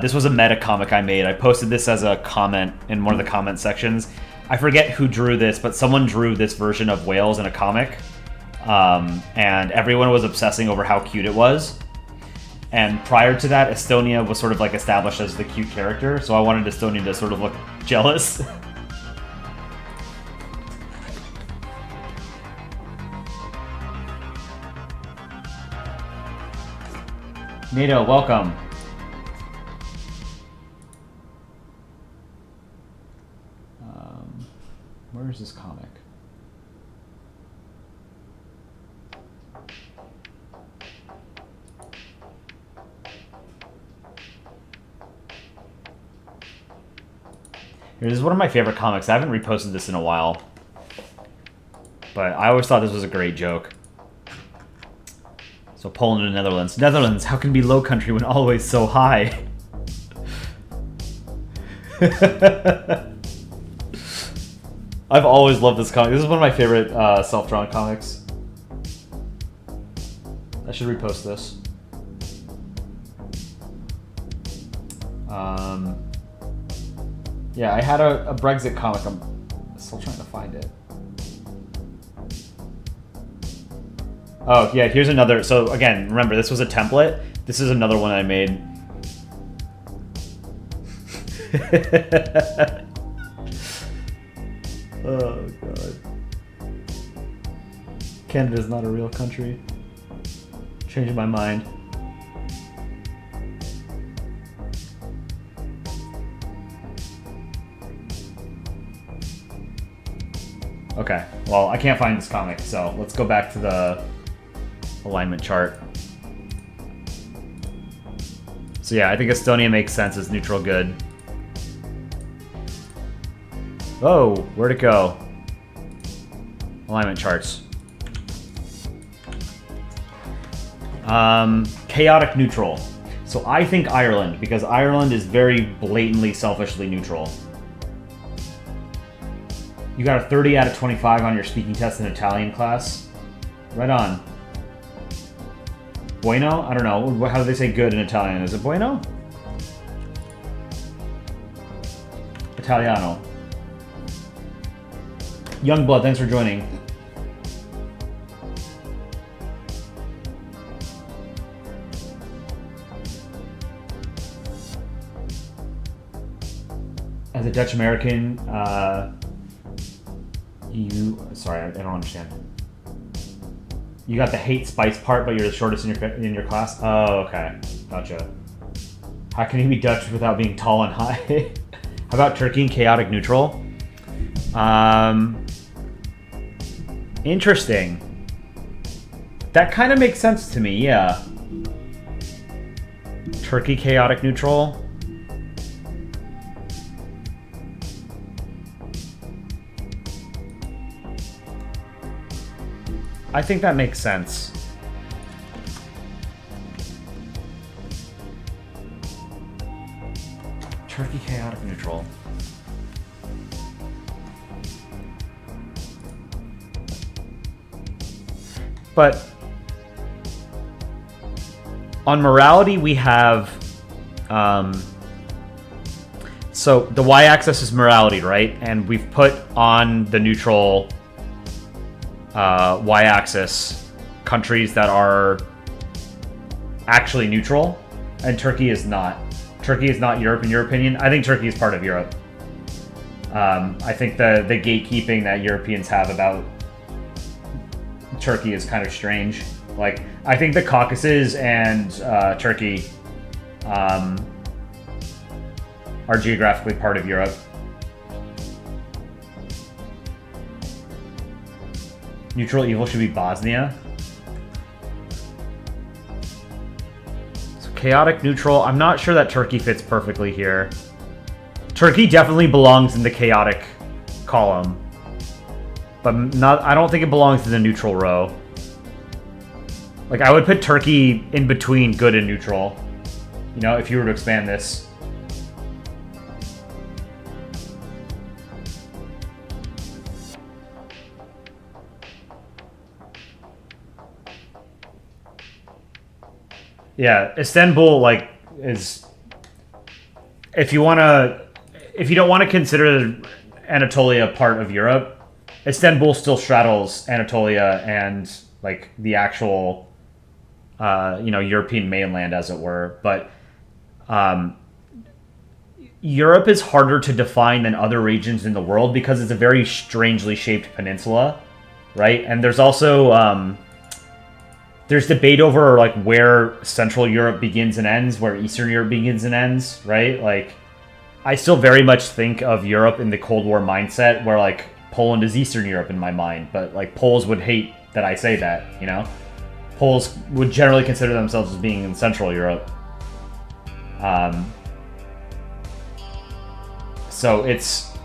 This was a meta comic I made. I posted this as a comment in one of the comment sections. I forget who drew this, but someone drew this version of Wales in a comic. And everyone was obsessing over how cute it was. And prior to that, Estonia was sort of like established as the cute character, so I wanted Estonia to sort of look jealous. NATO, welcome. Where is this comic? Here, this is one of my favorite comics. I haven't reposted this in a while, but I always thought this was a great joke. So Poland and Netherlands. Netherlands, how can it be low country when always so high? I've always loved this comic. This is one of my favorite self-drawn comics. I should repost this. Yeah, I had a Brexit comic. I'm still trying to find it. Oh, yeah, here's another. So, again, remember, this was a template. This is another one I made. Oh, God. Canada's not a real country. Changing my mind. Okay, well, I can't find this comic, so let's go back to the alignment chart. So yeah, I think Estonia makes sense as neutral good. Oh, where'd it go? Alignment charts. Chaotic neutral. So I think Ireland, because Ireland is very blatantly selfishly neutral. You got a 30 out of 25 on your speaking test in Italian class. Right on. Bueno? I don't know. How do they say good in Italian? Is it bueno? Italiano. Youngblood, thanks for joining. As a Dutch American, sorry, I don't understand. You got the hate spice part, but you're the shortest in your class? Oh, okay. Gotcha. How can you be Dutch without being tall and high? How about Turkey and chaotic neutral? Interesting. That kind of makes sense to me, yeah. Turkey chaotic neutral. I think that makes sense. Turkey chaotic neutral. But on morality, we have... so the y-axis is morality, right? And we've put on the neutral y-axis countries that are actually neutral, and Turkey is not. Turkey is not Europe, in your opinion. I think Turkey is part of Europe. I think the gatekeeping that Europeans have about Turkey is kind of strange. Like, I think the Caucasus and Turkey are geographically part of Europe. Neutral evil should be Bosnia. So chaotic neutral. I'm not sure that Turkey fits perfectly here. Turkey definitely belongs in the chaotic column, but not. I don't think it belongs in the neutral row. Like, I would put Turkey in between good and neutral. You know, if you were to expand this. Yeah, Istanbul, like, is... If you don't want to consider Anatolia part of Europe, Istanbul still straddles Anatolia and, like, the actual, European mainland, as it were. But Europe is harder to define than other regions in the world because it's a very strangely shaped peninsula, right? And there's also... there's debate over, like, where Central Europe begins and ends, where Eastern Europe begins and ends, right? Like, I still very much think of Europe in the Cold War mindset, where, like, Poland is Eastern Europe in my mind, but, like, Poles would hate that I say that, you know? Poles would generally consider themselves as being in Central Europe. So it's,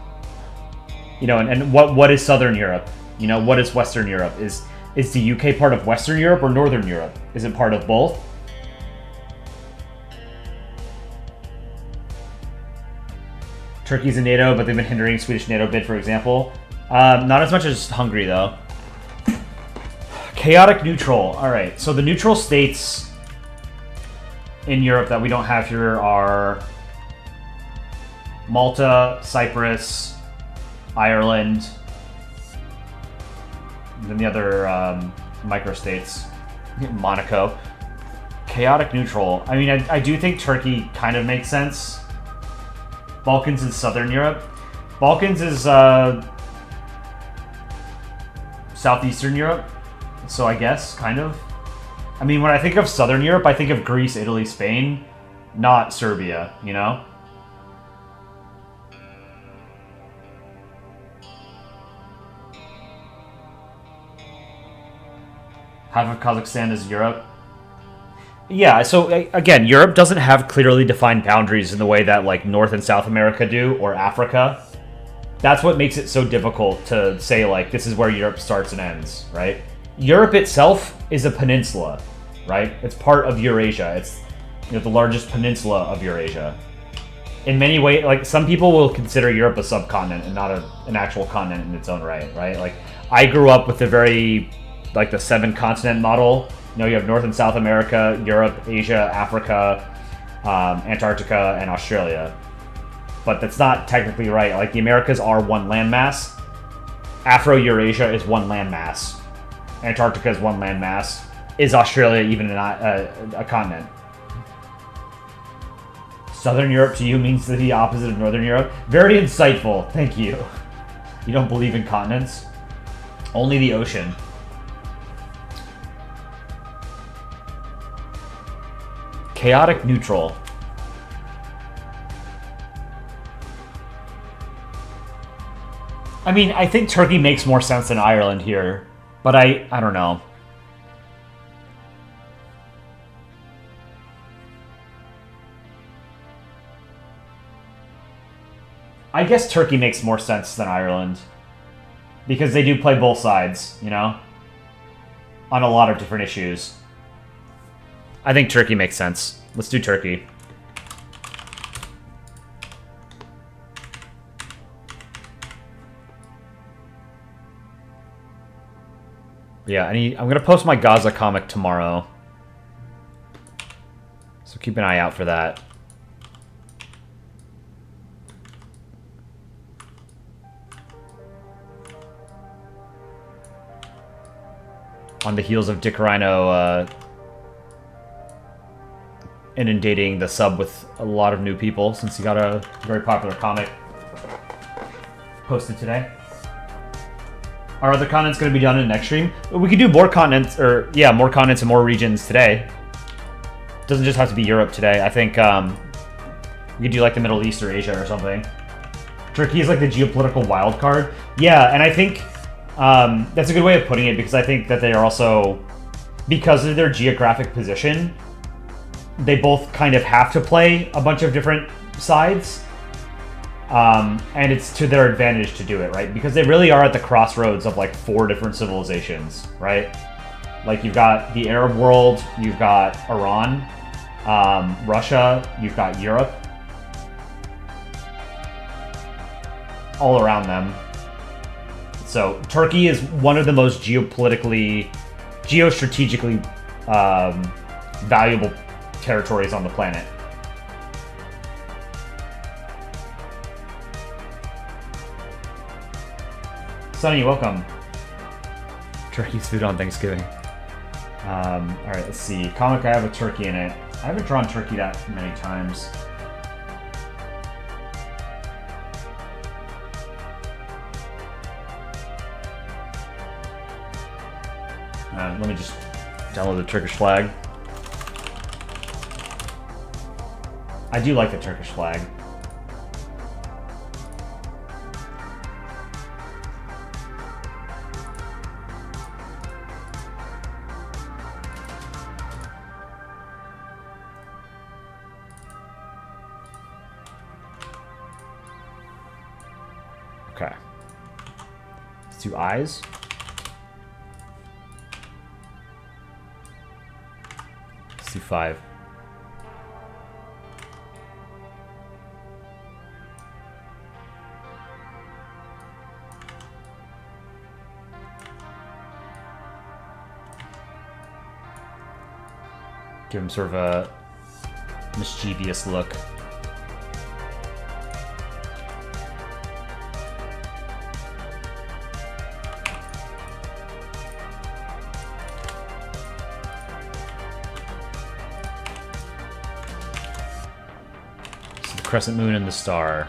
you know, and what is Southern Europe? You know, what is Western Europe? Is the UK part of Western Europe or Northern Europe? Is it part of both? Turkey's in NATO, but they've been hindering Swedish NATO bid, for example. Not as much as Hungary, though. Chaotic neutral. All right, so the neutral states in Europe that we don't have here are Malta, Cyprus, Ireland, and then the other microstates, Monaco. Chaotic neutral. I mean, I do think Turkey kind of makes sense. Balkans is Southern Europe. Balkans is Southeastern Europe. So I guess, kind of. I mean, when I think of Southern Europe, I think of Greece, Italy, Spain, not Serbia, you know? Half of Kazakhstan is Europe. Yeah, so again, Europe doesn't have clearly defined boundaries in the way that, like, North and South America do, or Africa. That's what makes it so difficult to say, like, this is where Europe starts and ends, right? Europe itself is a peninsula, right? It's part of Eurasia. It's, you know, the largest peninsula of Eurasia. In many ways, like, some people will consider Europe a subcontinent and not an actual continent in its own right? Like, I grew up with the very... like the 7-continent model. You know, you have North and South America, Europe, Asia, Africa, Antarctica, and Australia. But that's not technically right. Like, the Americas are one landmass. Afro-Eurasia is one landmass. Antarctica is one landmass. Is Australia even a continent? Southern Europe to you means the opposite of Northern Europe? Very insightful. Thank you. You don't believe in continents? Only the ocean. Chaotic neutral. I mean, I think Turkey makes more sense than Ireland here, but I don't know. I guess Turkey makes more sense than Ireland, because they do play both sides, you know, on a lot of different issues. I think Turkey makes sense. Let's do Turkey. Yeah, I'm gonna post my Gaza comic tomorrow. So keep an eye out for that. On the heels of Dick Rhino inundating the sub with a lot of new people since he got a very popular comic posted today. Are other continents going to be done in the next stream? We could do more continents, or yeah, more continents and more regions today. It doesn't just have to be Europe today. I think we could do like the Middle East or Asia or something. Turkey is like the geopolitical wild card. Yeah, and I think that's a good way of putting it, because I think that they are also, because of their geographic position, they both kind of have to play a bunch of different sides. And it's to their advantage to do it, right? Because they really are at the crossroads of like 4 different civilizations, right? Like you've got the Arab world, you've got Iran, Russia, you've got Europe, all around them. So Turkey is one of the most geostrategically valuable territories on the planet. Sonny, welcome. Turkey's food on Thanksgiving. Alright, let's see. Comic I have a turkey in it. I haven't drawn turkey that many times. Let me just download the Turkish flag. I do like the Turkish flag. Okay. Let's do eyes. Let's do 5. Give him sort of a mischievous look. So the crescent moon and the star.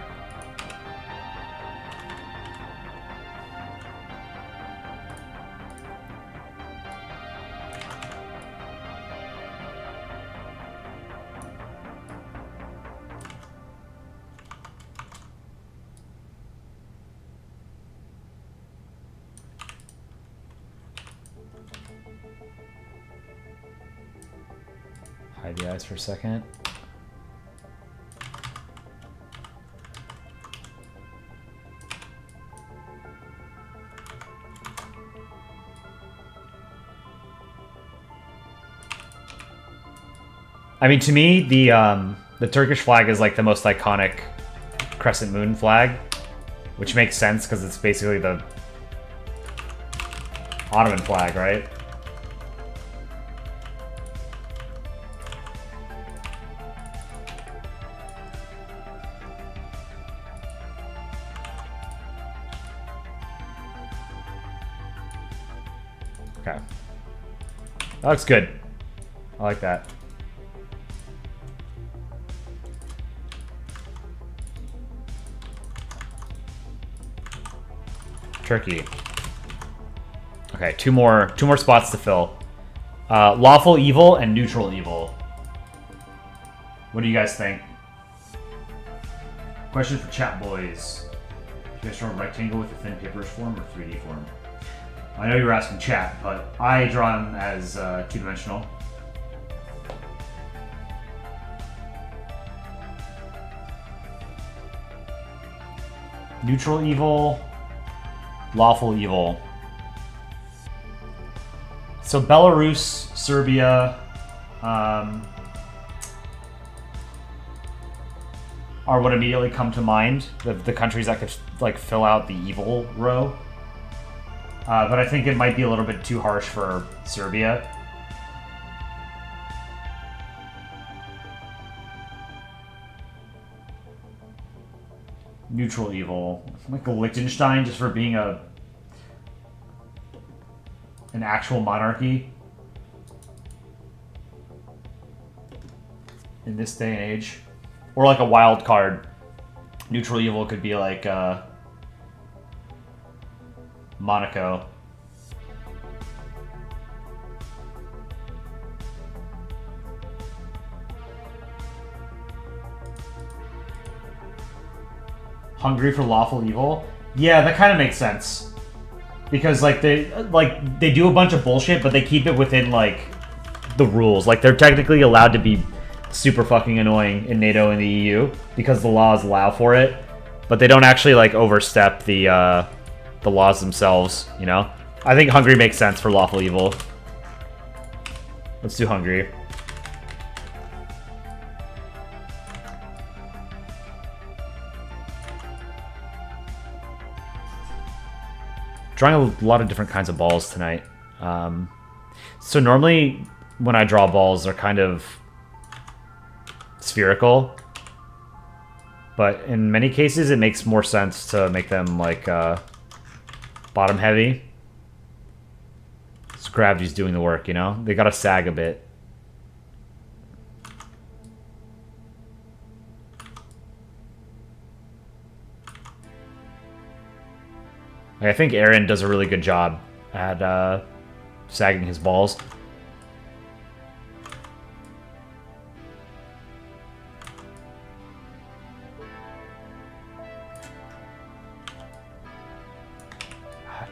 Hide the eyes for a second. I mean, to me, the Turkish flag is like the most iconic crescent moon flag, which makes sense because it's basically the Ottoman flag, right? Okay. That looks good. I like that. Turkey. Okay, two more spots to fill. Lawful evil and neutral evil. What do you guys think? Question for chat boys. Do you guys draw a rectangle with a thin papers form or 3D form? I know you were asking chat, but I draw them as 2-dimensional. Neutral evil, lawful evil. So Belarus, Serbia, are what immediately come to mind. The countries that could like fill out the evil row. But I think it might be a little bit too harsh for Serbia. Neutral evil. Like Liechtenstein just for being an actual monarchy. In this day and age. Or like a wild card. Neutral evil could be like Monaco. Hungary for lawful evil? Yeah, that kind of makes sense. Because like they do a bunch of bullshit, but they keep it within like the rules. Like they're technically allowed to be super fucking annoying in NATO and the EU because the laws allow for it, but they don't actually like overstep the laws themselves, you know? I think Hungary makes sense for lawful evil. Let's do Hungary. Drawing a lot of different kinds of balls tonight. So normally when I draw balls, they're kind of spherical. But in many cases, it makes more sense to make them like bottom heavy. So gravity's doing the work, you know? They gotta sag a bit. I think Aaron does a really good job at sagging his balls.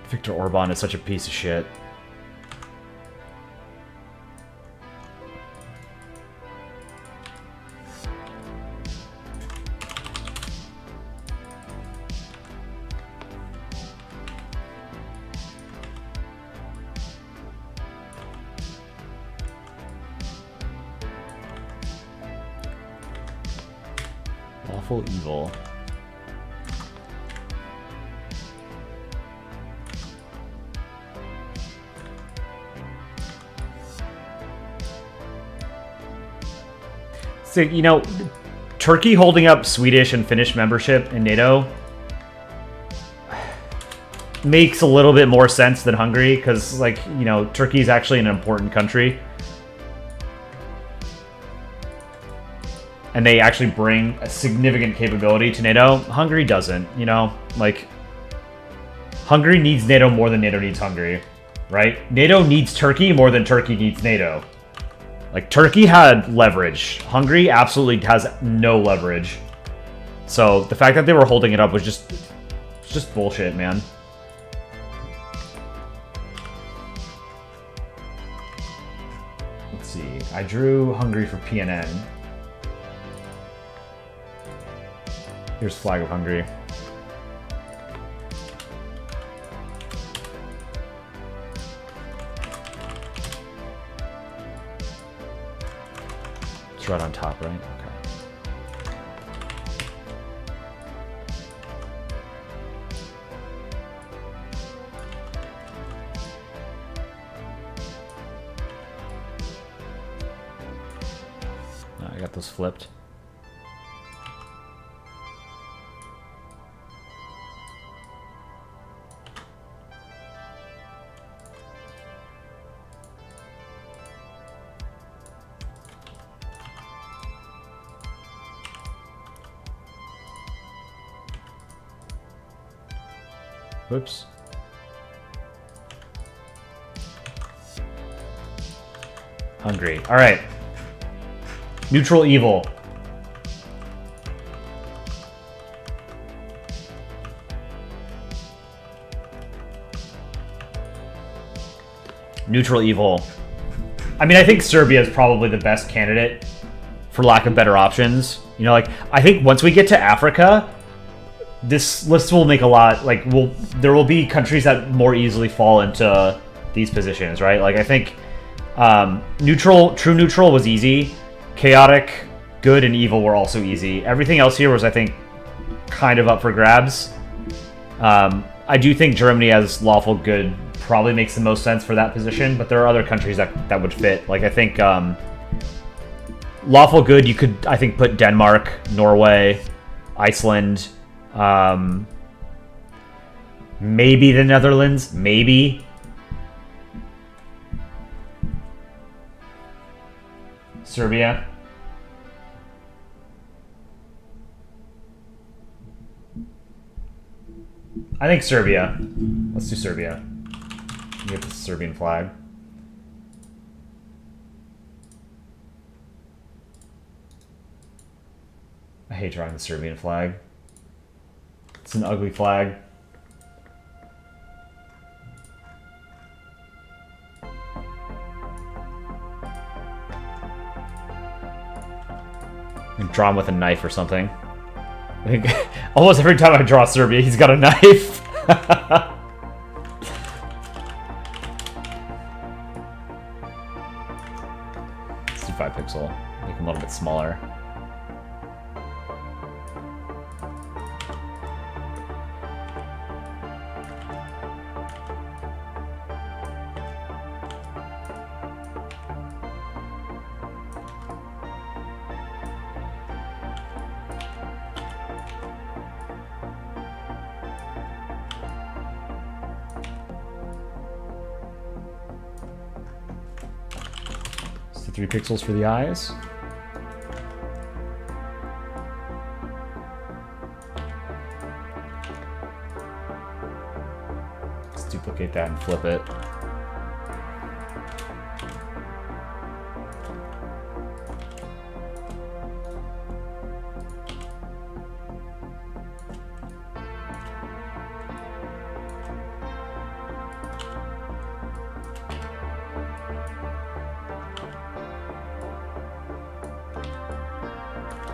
Viktor Orban is such a piece of shit. Lawful evil. So, you know, Turkey holding up Swedish and Finnish membership in NATO makes a little bit more sense than Hungary, because, like, you know, Turkey is actually an important country. And they actually bring a significant capability to NATO. Hungary doesn't, you know? Like, Hungary needs NATO more than NATO needs Hungary, right? NATO needs Turkey more than Turkey needs NATO. Like, Turkey had leverage. Hungary absolutely has no leverage. So, the fact that they were holding it up was just bullshit, man. Let's see. I drew Hungary for PNN. Here's Flag of Hungary. It's right on top, right? Okay. I got those flipped. Whoops. Hungary. All right. Neutral evil. Neutral evil. I mean, I think Serbia is probably the best candidate for lack of better options. You know, like, I think once we get to Africa, this list will make a lot, like, there will be countries that more easily fall into these positions, right? Like, I think true neutral was easy. Chaotic, good, and evil were also easy. Everything else here was, I think, kind of up for grabs. I do think Germany as lawful good probably makes the most sense for that position, but there are other countries that would fit. Like, I think lawful good, you could, I think, put Denmark, Norway, Iceland, maybe the Netherlands, maybe. Serbia. I think Serbia. Let's do Serbia. You get the Serbian flag. I hate drawing the Serbian flag. It's an ugly flag. And draw him with a knife or something. I think almost every time I draw Serbia, he's got a knife. Let's do 5 pixel. Make him a little bit smaller. Let's do 3 pixels for the eyes. Let's duplicate that and flip it.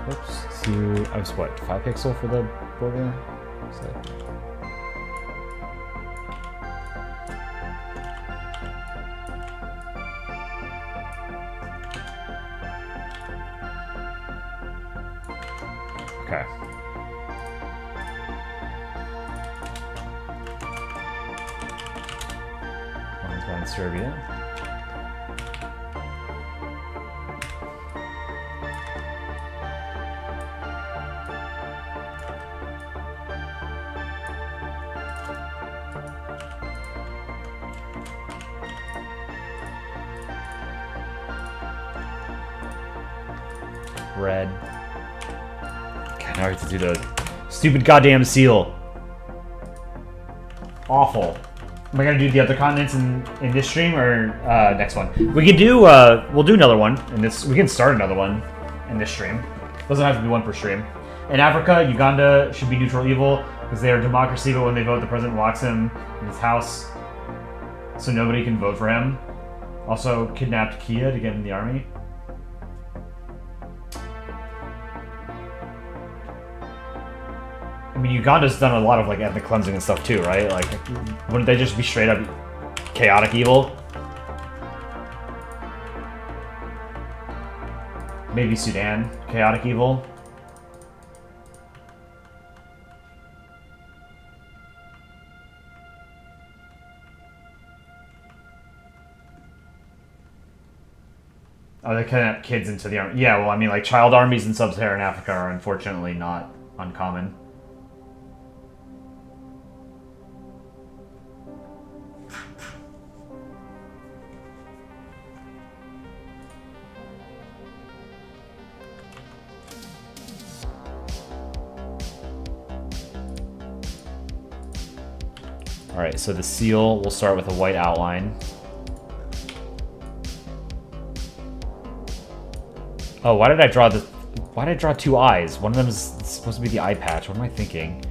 Oops, to, I was what, 5 pixel for the border? Okay. One's going Serbia. Red. God, now I have to do the stupid goddamn seal. Awful. Am I gonna do the other continents in this stream or next one? We can do we'll do another one in this. We can start another one in this stream. Doesn't have to be one per stream. In Africa, Uganda should be neutral evil because they are a democracy, but when they vote, the president locks him in his house, so nobody can vote for him. Also, kidnapped Kia to get in the army. I mean, Uganda's done a lot of like ethnic cleansing and stuff too, right? Like, wouldn't they just be straight up chaotic evil? Maybe Sudan, chaotic evil. Oh, they kidnap kids into the army. Yeah, well, I mean, like, child armies in sub-Saharan Africa are unfortunately not uncommon. Alright, so the seal, we'll start with a white outline. Oh, why did I draw 2 eyes? One of them is supposed to be the eye patch. What am I thinking?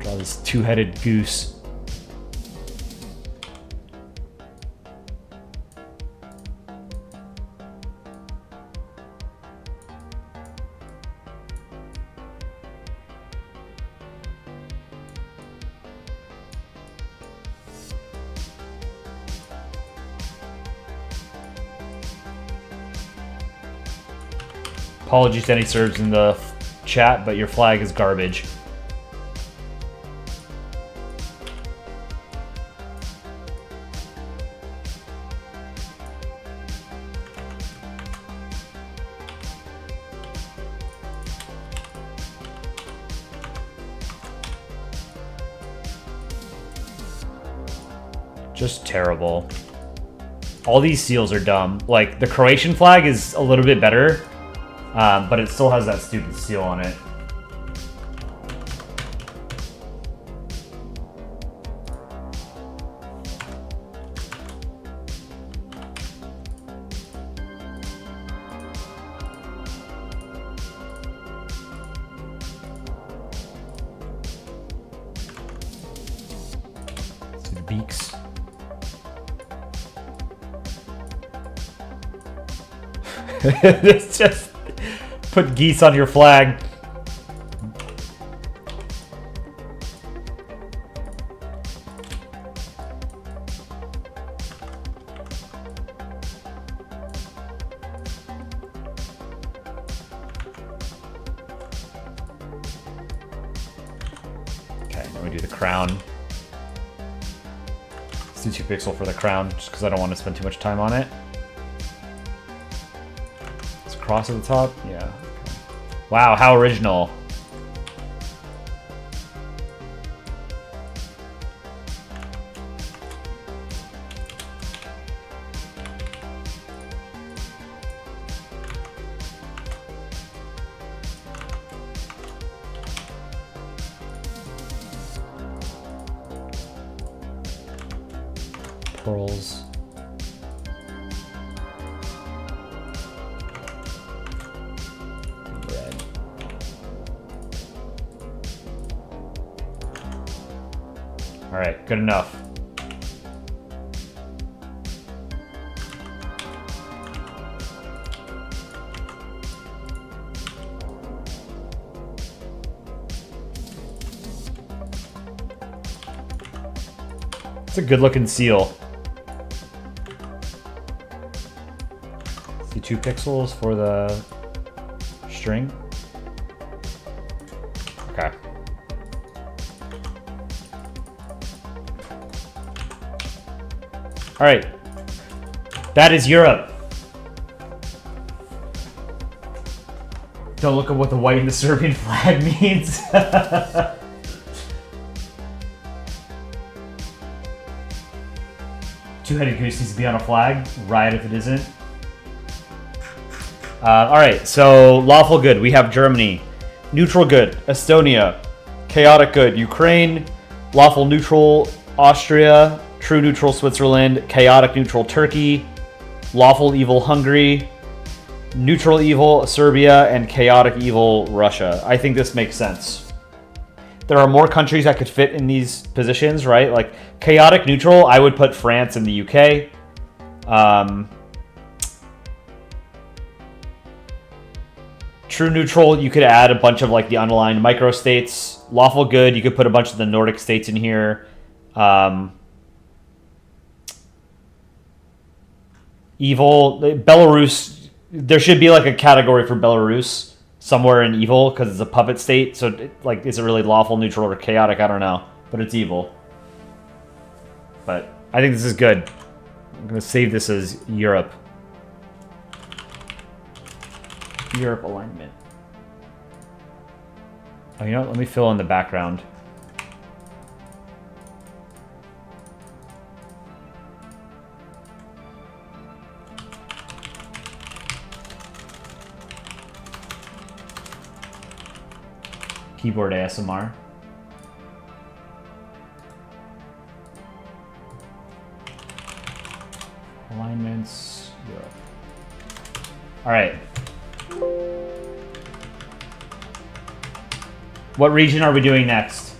Draw this 2-headed goose. Apologies to any Serbs in the chat, but your flag is garbage. Just terrible. All these seals are dumb. Like, the Croatian flag is a little bit better, but it still has that stupid seal on it. See the beaks. It's just put geese on your flag. Okay, then we do the crown. Let's do 2 pixel for the crown, just because I don't want to spend too much time on it. Cross at the top? Yeah. Okay. Wow, how original. Pearls. All right, good enough. It's a good looking seal. See 2 pixels for the string. Okay. All right, that is Europe. Don't look at what the white in the Serbian flag means. Two-headed goose needs to be on a flag. Riot if it isn't. All right, so lawful good. We have Germany. Neutral good, Estonia. Chaotic good, Ukraine. Lawful neutral, Austria. True neutral, Switzerland. Chaotic neutral, Turkey. Lawful evil, Hungary. Neutral evil, Serbia. And chaotic evil, Russia. I think this makes sense. There are more countries that could fit in these positions, right? Like, chaotic neutral, I would put France and the UK. True neutral, you could add a bunch of, like, the unaligned microstates. Lawful good, you could put a bunch of the Nordic states in here. Evil, Belarus, there should be like a category for Belarus somewhere in evil because it's a puppet state. So, like, is it really lawful, neutral, or chaotic? I don't know, but it's evil. But I think this is good. I'm going to save this as Europe. Europe alignment. Oh, you know what? Let me fill in the background. Keyboard ASMR. Alignments. Europe. All right. What region are we doing next?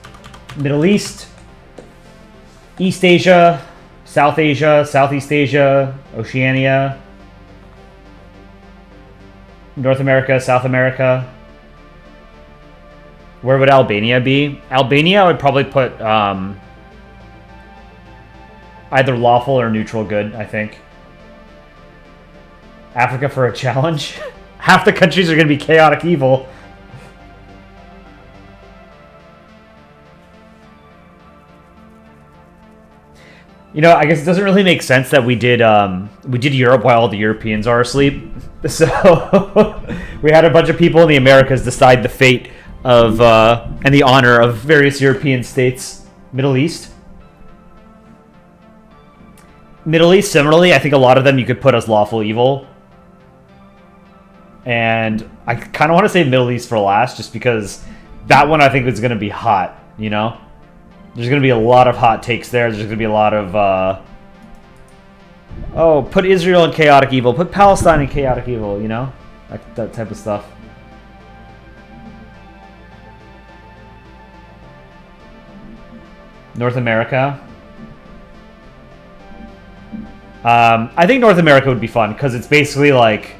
Middle East, East Asia, South Asia, Southeast Asia, Oceania, North America, South America. Where would Albania be? Albania, I would probably put either lawful or neutral good, I think. Africa for a challenge? Half the countries are going to be chaotic evil. You know, I guess it doesn't really make sense that we did Europe while all the Europeans are asleep. So we had a bunch of people in the Americas decide the fate of and the honor of various European states. Middle East, similarly, I think a lot of them you could put as lawful evil. And I kind of want to say Middle East for last, just because that one I think is going to be hot, you know? There's going to be a lot of hot takes there. There's going to be a lot of, oh, put Israel in chaotic evil. Put Palestine in chaotic evil, you know? That type of stuff. North America. I think North America would be fun, because it's basically like...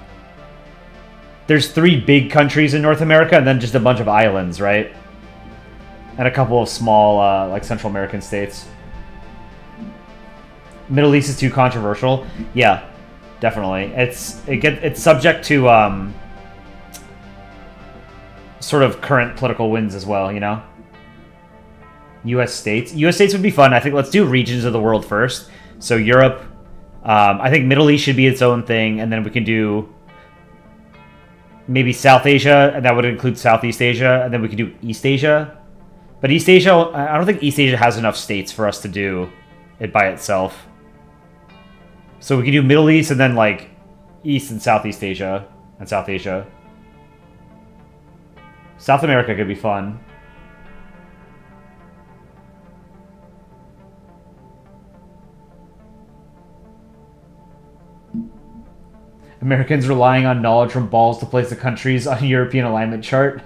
There's 3 big countries in North America, and then just a bunch of islands, right? And a couple of small, like, Central American states. Middle East is too controversial. Yeah, definitely. It's subject to sort of current political winds as well, you know? U.S. states. U.S. states would be fun. I think let's do regions of the world first. So Europe. I think Middle East should be its own thing, and then we can do maybe South Asia, and that would include Southeast Asia, and then we could do East Asia. But East Asia, I don't think East Asia has enough states for us to do it by itself. So we could do Middle East, and then, like, East and Southeast Asia, and South Asia. South America could be fun. Americans relying on knowledge from balls to place the countries on a European alignment chart.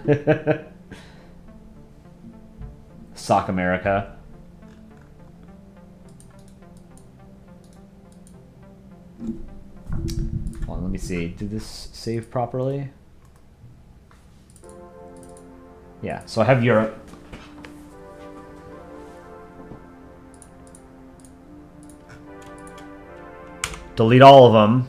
Sock America. Hold on, let me see. Did this save properly? Yeah, so I have Europe. Delete all of them.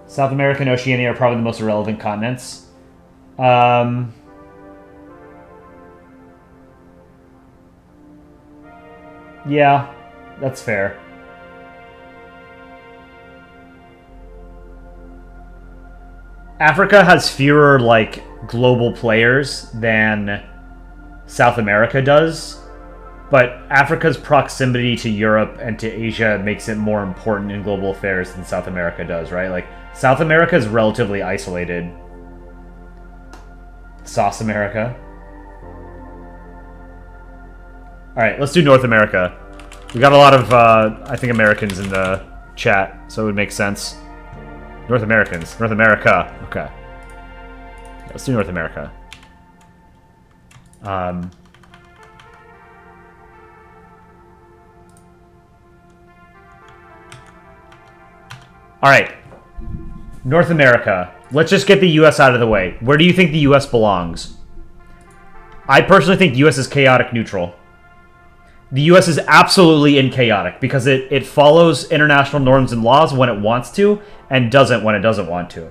South America and Oceania are probably the most irrelevant continents. Yeah, that's fair. Africa has fewer, like, global players than South America does, but Africa's proximity to Europe and to Asia makes it more important in global affairs than South America does, right? Like, South America is relatively isolated. Sauce America. Alright, let's do North America. We got a lot of, I think, Americans in the chat, so it would make sense. North Americans. North America. Okay. Let's do North America. Alright. North America. Let's just get the U.S. out of the way. Where do you think the U.S. belongs? I personally think U.S. is chaotic neutral. The U.S. is absolutely in chaotic because it follows international norms and laws when it wants to and doesn't when it doesn't want to.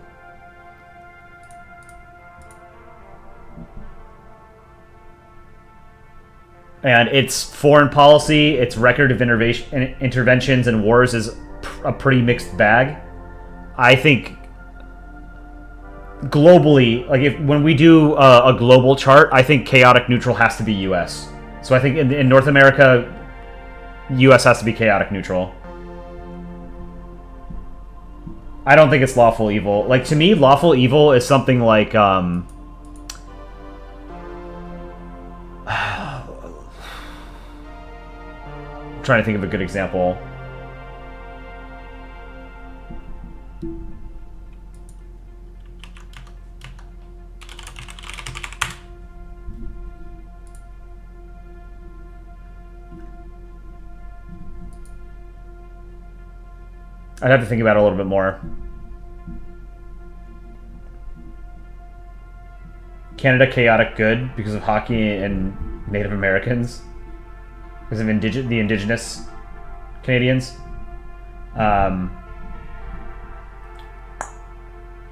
And its foreign policy, its record of interventions and wars is a pretty mixed bag. I think globally, like when we do a global chart, I think chaotic neutral has to be U.S. So I think in North America, U.S. has to be chaotic neutral. I don't think it's lawful evil. Like, to me, lawful evil is something like, trying to think of a good example. I'd have to think about it a little bit more. Canada chaotic good because of hockey and Native Americans. Because of the indigenous Canadians.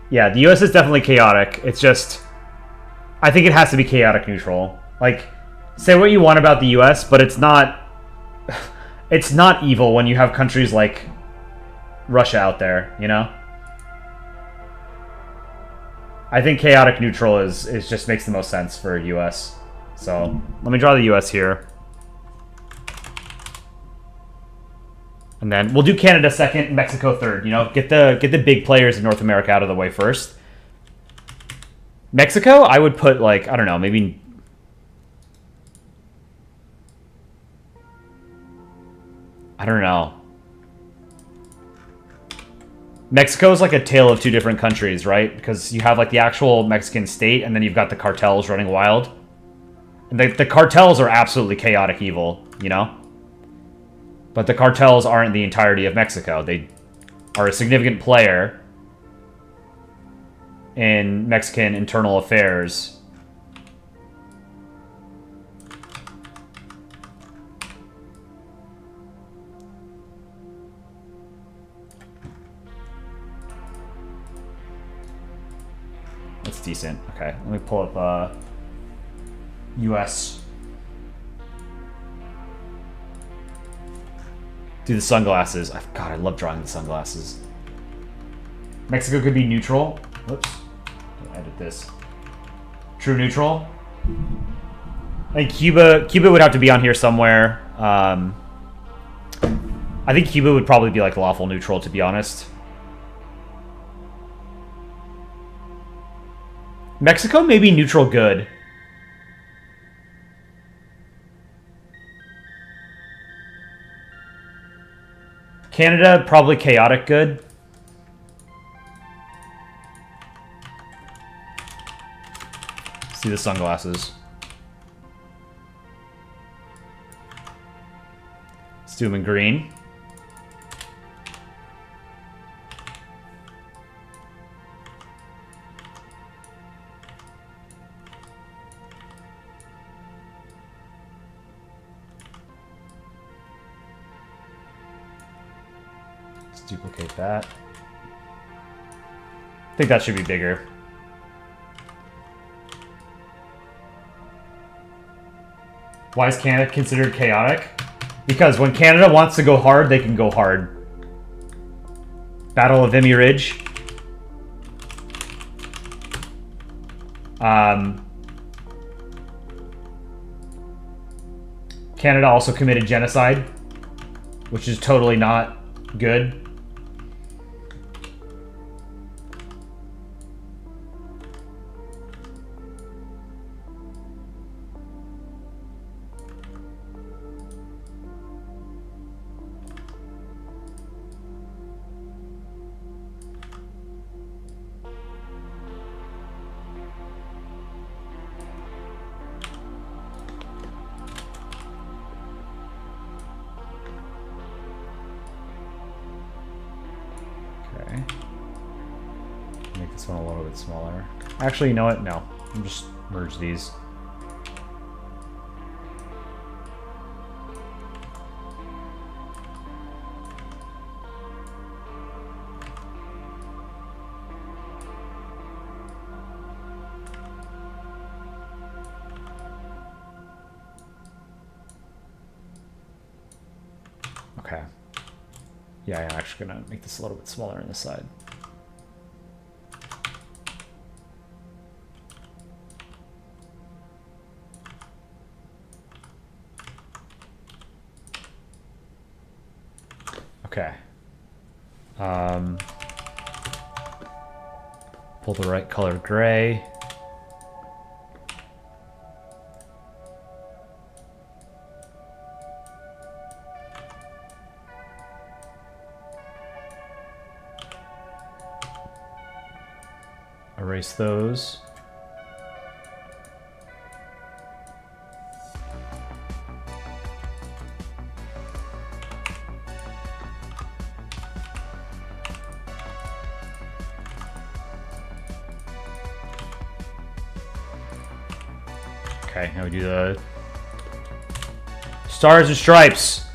Yeah, the US is definitely chaotic. It's just... I think it has to be chaotic neutral. Like, say what you want about the US, but it's not... It's not evil when you have countries like Russia out there, you know? I think chaotic neutral is just makes the most sense for US. So, let me draw the US here. And then we'll do Canada second, Mexico third. You know, get the big players in North America out of the way first. Mexico, I would put like, I don't know, maybe I don't know. Mexico is like a tale of two different countries, right? Because you have like the actual Mexican state, and then you've got the cartels running wild. And the cartels are absolutely chaotic evil, you know? But the cartels aren't the entirety of Mexico. They are a significant player in Mexican internal affairs. That's decent. Okay, let me pull up US. Do the sunglasses. God, I love drawing the sunglasses. Mexico could be neutral. Whoops. Edit this. True neutral. I think Cuba would have to be on here somewhere. I think Cuba would probably be like lawful neutral, to be honest. Mexico may be neutral good. Canada, probably chaotic good. See the sunglasses. Let's do them in green. Duplicate that. I think that should be bigger. Why is Canada considered chaotic? Because when Canada wants to go hard, they can go hard. Battle of Vimy Ridge. Canada also committed genocide, which is totally not good. Make this one a little bit smaller. Actually, you know what? No. I'll just merge these. Okay. Yeah, I'm actually gonna make this a little bit smaller on this side. Okay. Pull the right color gray. Erase those. Okay, now we do the Stars and stripes.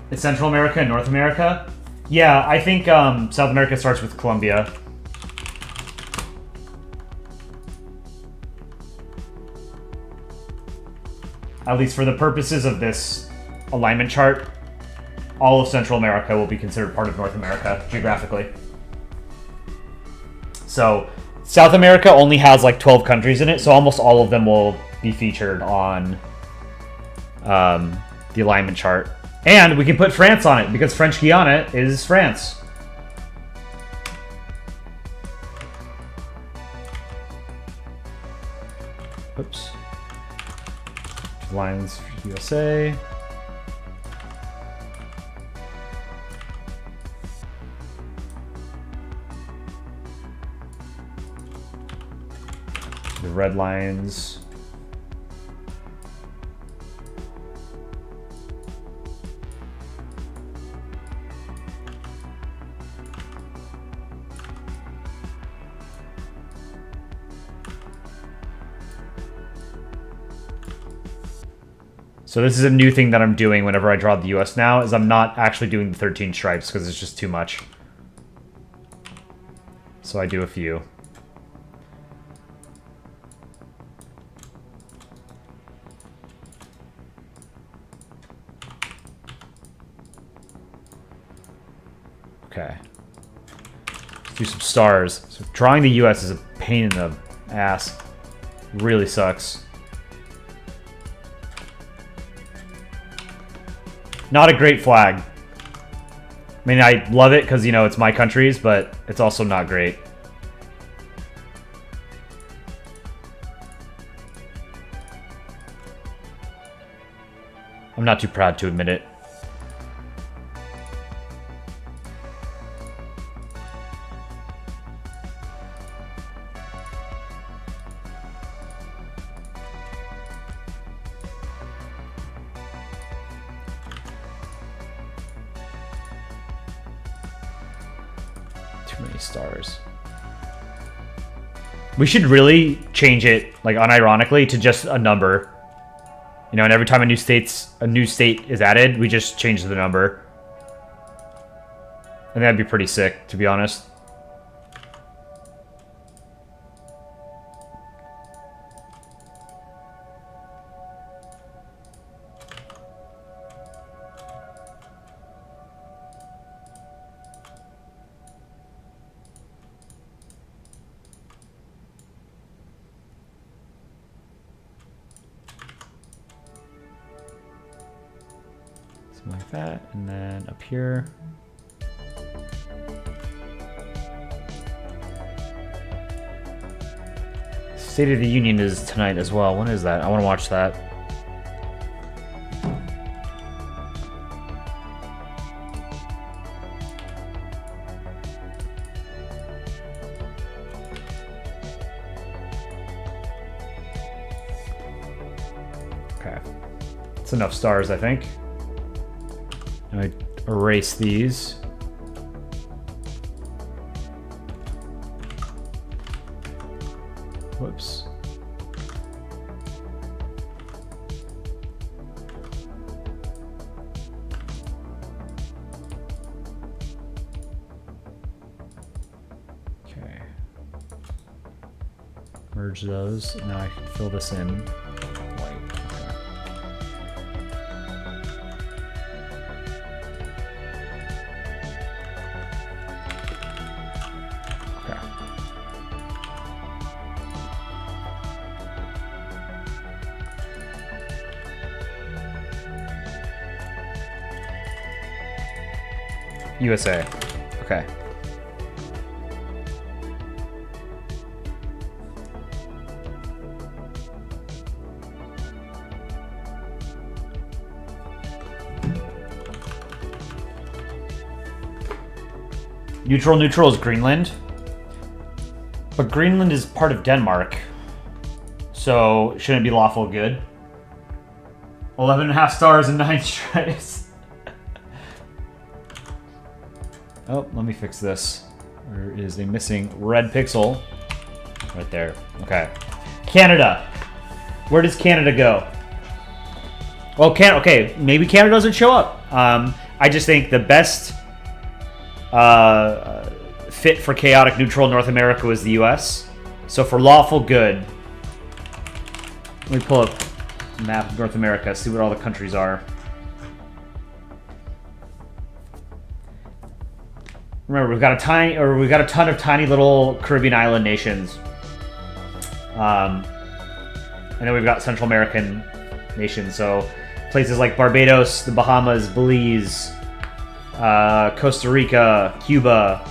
It's Central America and North America? Yeah, I think South America starts with Colombia. At least for the purposes of this alignment chart, all of Central America will be considered part of North America, geographically. So, South America only has like 12 countries in it, so almost all of them will be featured on the alignment chart. And we can put France on it, because French Guiana is France. Oops. Lines for USA. The red lines. So this is a new thing that I'm doing whenever I draw the US now, is I'm not actually doing the 13 stripes because it's just too much. So I do a few. Okay. Let's do some stars. So drawing the US is a pain in the ass. Really sucks. Not a great flag. I mean, I love it because, you know, it's my country's, but it's also not great. I'm not too proud to admit it. Too many stars. We should really change it, like, unironically, to just a number. You know, and every time a new state is added, we just change the number. And that'd be pretty sick, to be honest. Like that, and then up here. State of the Union is tonight as well. When is that? I want to watch that. Okay. That's enough stars, I think. I erase these. Whoops. Okay. Merge those. Now I can fill this in. USA. Okay. Neutral is Greenland. But Greenland is part of Denmark. So, shouldn't it be lawful good? 11.5 stars and 9 stripes. Oh, let me fix this. There is a missing red pixel. Right there. Okay. Canada. Where does Canada go? Well, okay, maybe Canada doesn't show up. I just think the best fit for chaotic neutral North America was the U.S. So for lawful good, let me pull up a map of North America, see what all the countries are. Remember, we've got a ton of tiny little Caribbean island nations, and then we've got Central American nations. So places like Barbados, the Bahamas, Belize, Costa Rica, Cuba,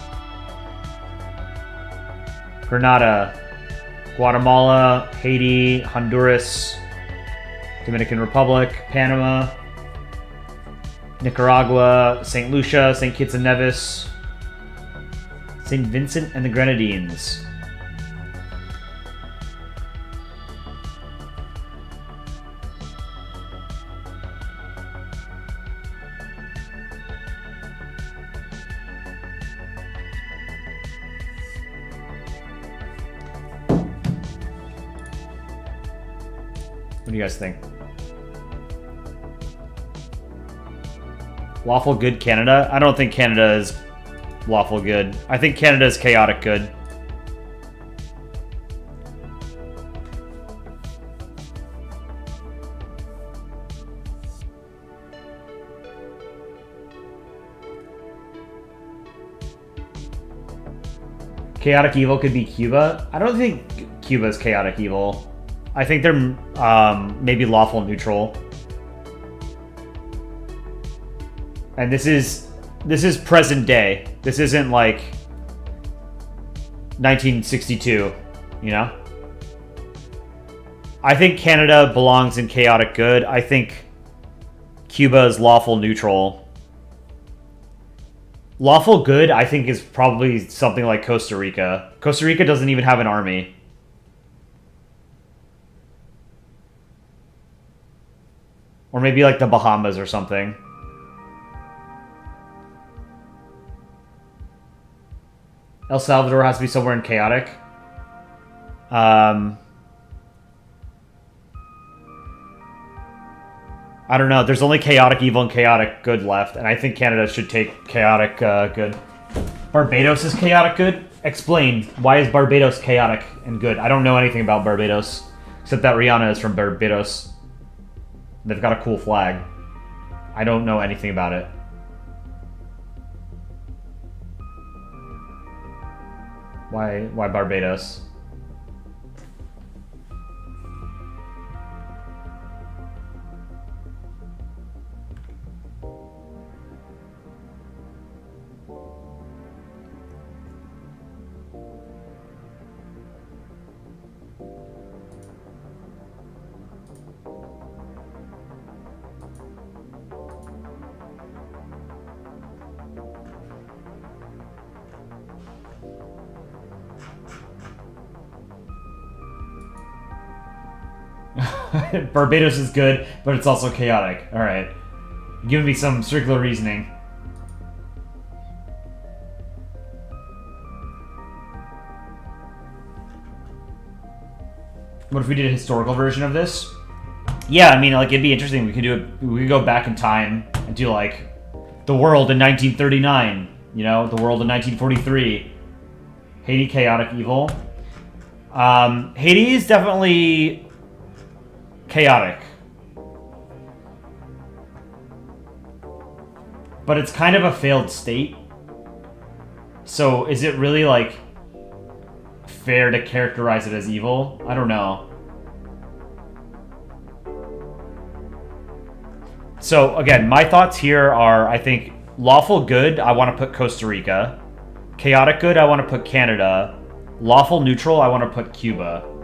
Grenada, Guatemala, Haiti, Honduras, Dominican Republic, Panama, Nicaragua, St. Lucia, St. Kitts and Nevis, St. Vincent and the Grenadines. What do you guys think? Lawful good Canada? I don't think Canada is lawful good. I think Canada is chaotic good. Chaotic evil could be Cuba. I don't think Cuba is chaotic evil. I think they're maybe lawful neutral. And this is present day. This isn't like 1962, you know? I think Canada belongs in chaotic good. I think Cuba is lawful neutral. Lawful good, I think, is probably something like Costa Rica. Costa Rica doesn't even have an army. Or maybe like the Bahamas or something. El Salvador has to be somewhere in chaotic. I don't know. There's only chaotic evil and chaotic good left, and I think Canada should take chaotic good. Barbados is chaotic good? Explain. Why is Barbados chaotic and good? I don't know anything about Barbados, except that Rihanna is from Barbados. They've got a cool flag. I don't know anything about it. Why Barbados? Barbados is good, but it's also chaotic. Alright. Give me some circular reasoning. What if we did a historical version of this? Yeah, I mean, like, it'd be interesting. We could go back in time and do, like, the world in 1939. You know, the world in 1943. Haiti, chaotic evil. Haiti is definitely chaotic. But it's kind of a failed state. So is it really, like, fair to characterize it as evil? I don't know. So, again, my thoughts here are, I think, lawful good, I want to put Costa Rica. Chaotic good, I want to put Canada. Lawful neutral, I want to put Cuba.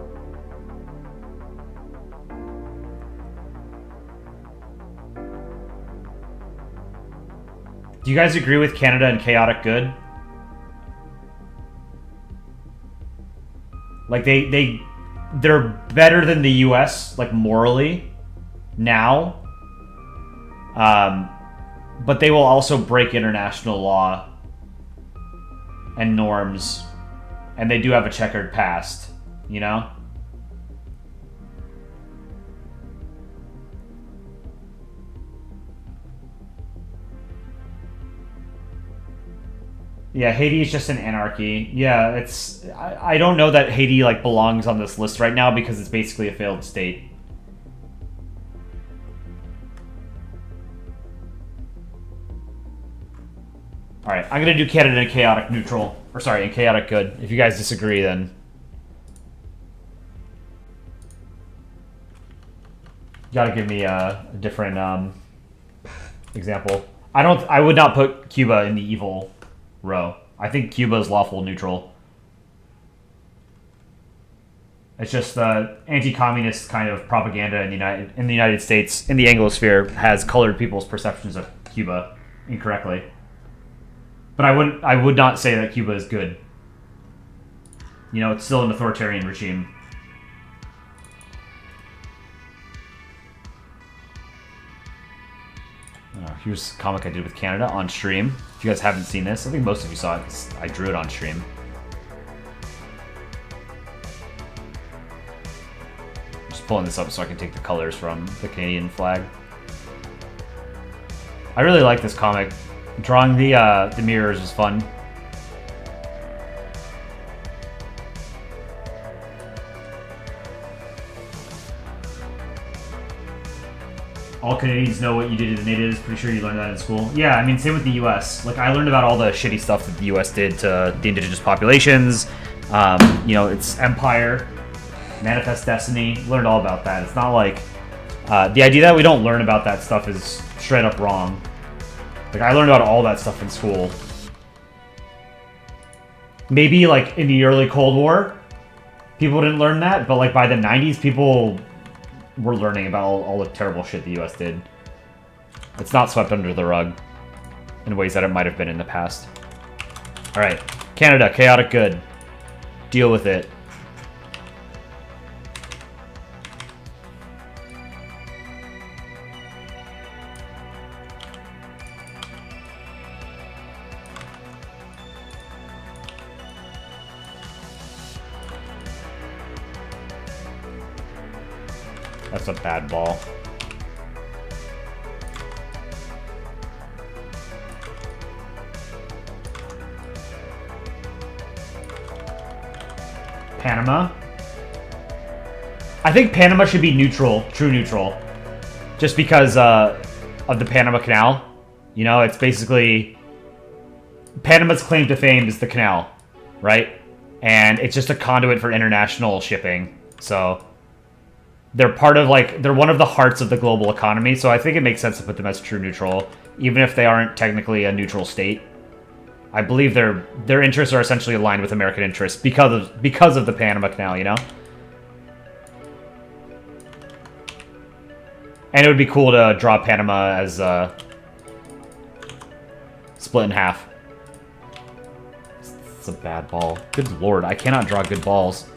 Do you guys agree with Canada and chaotic good? Like, they're better than the US, like, morally, now. But they will also break international law and norms. And they do have a checkered past. you know? Yeah, Haiti is just an anarchy. Yeah, it's... I don't know that Haiti, like, belongs on this list right now because it's basically a failed state. Alright, I'm gonna do Canada in chaotic neutral. Or sorry, in chaotic good. If you guys disagree, then... You gotta give me a different example. I would not put Cuba in the evil row. I think Cuba is lawful neutral. It's just the anti-communist kind of propaganda in the United States, in the Anglosphere, has colored people's perceptions of Cuba incorrectly. But I would not say that Cuba is good. You know, it's still an authoritarian regime. Here's a comic I did with Canada on stream. If you guys haven't seen this, I think most of you saw it. I drew it on stream. Just pulling this up so I can take the colors from the Canadian flag. I really like this comic. Drawing the mirrors was fun. All Canadians know what you did to the natives. Pretty sure you learned that in school. Yeah, I mean, same with the U.S. Like, I learned about all the shitty stuff that the U.S. did to the indigenous populations. You know, its empire, manifest destiny. Learned all about that. It's not like the idea that we don't learn about that stuff is straight up wrong. Like, I learned about all that stuff in school. Maybe, like, in the early Cold War, people didn't learn that, but, like, by the 90s, people were learning about all the terrible shit the U.S. did. It's not swept under the rug in ways that it might have been in the past. Alright, Canada, chaotic good. Deal with it. That's a bad ball. Panama. I think Panama should be neutral, true neutral. Just because of the Panama Canal. You know, it's basically... Panama's claim to fame is the canal, right? And it's just a conduit for international shipping. So... They're part of, like, they're one of the hearts of the global economy, so I think it makes sense to put them as true neutral, even if they aren't technically a neutral state. I believe their interests are essentially aligned with American interests because of the Panama Canal, you know? And it would be cool to draw Panama as split in half. It's a bad ball. Good lord, I cannot draw good balls.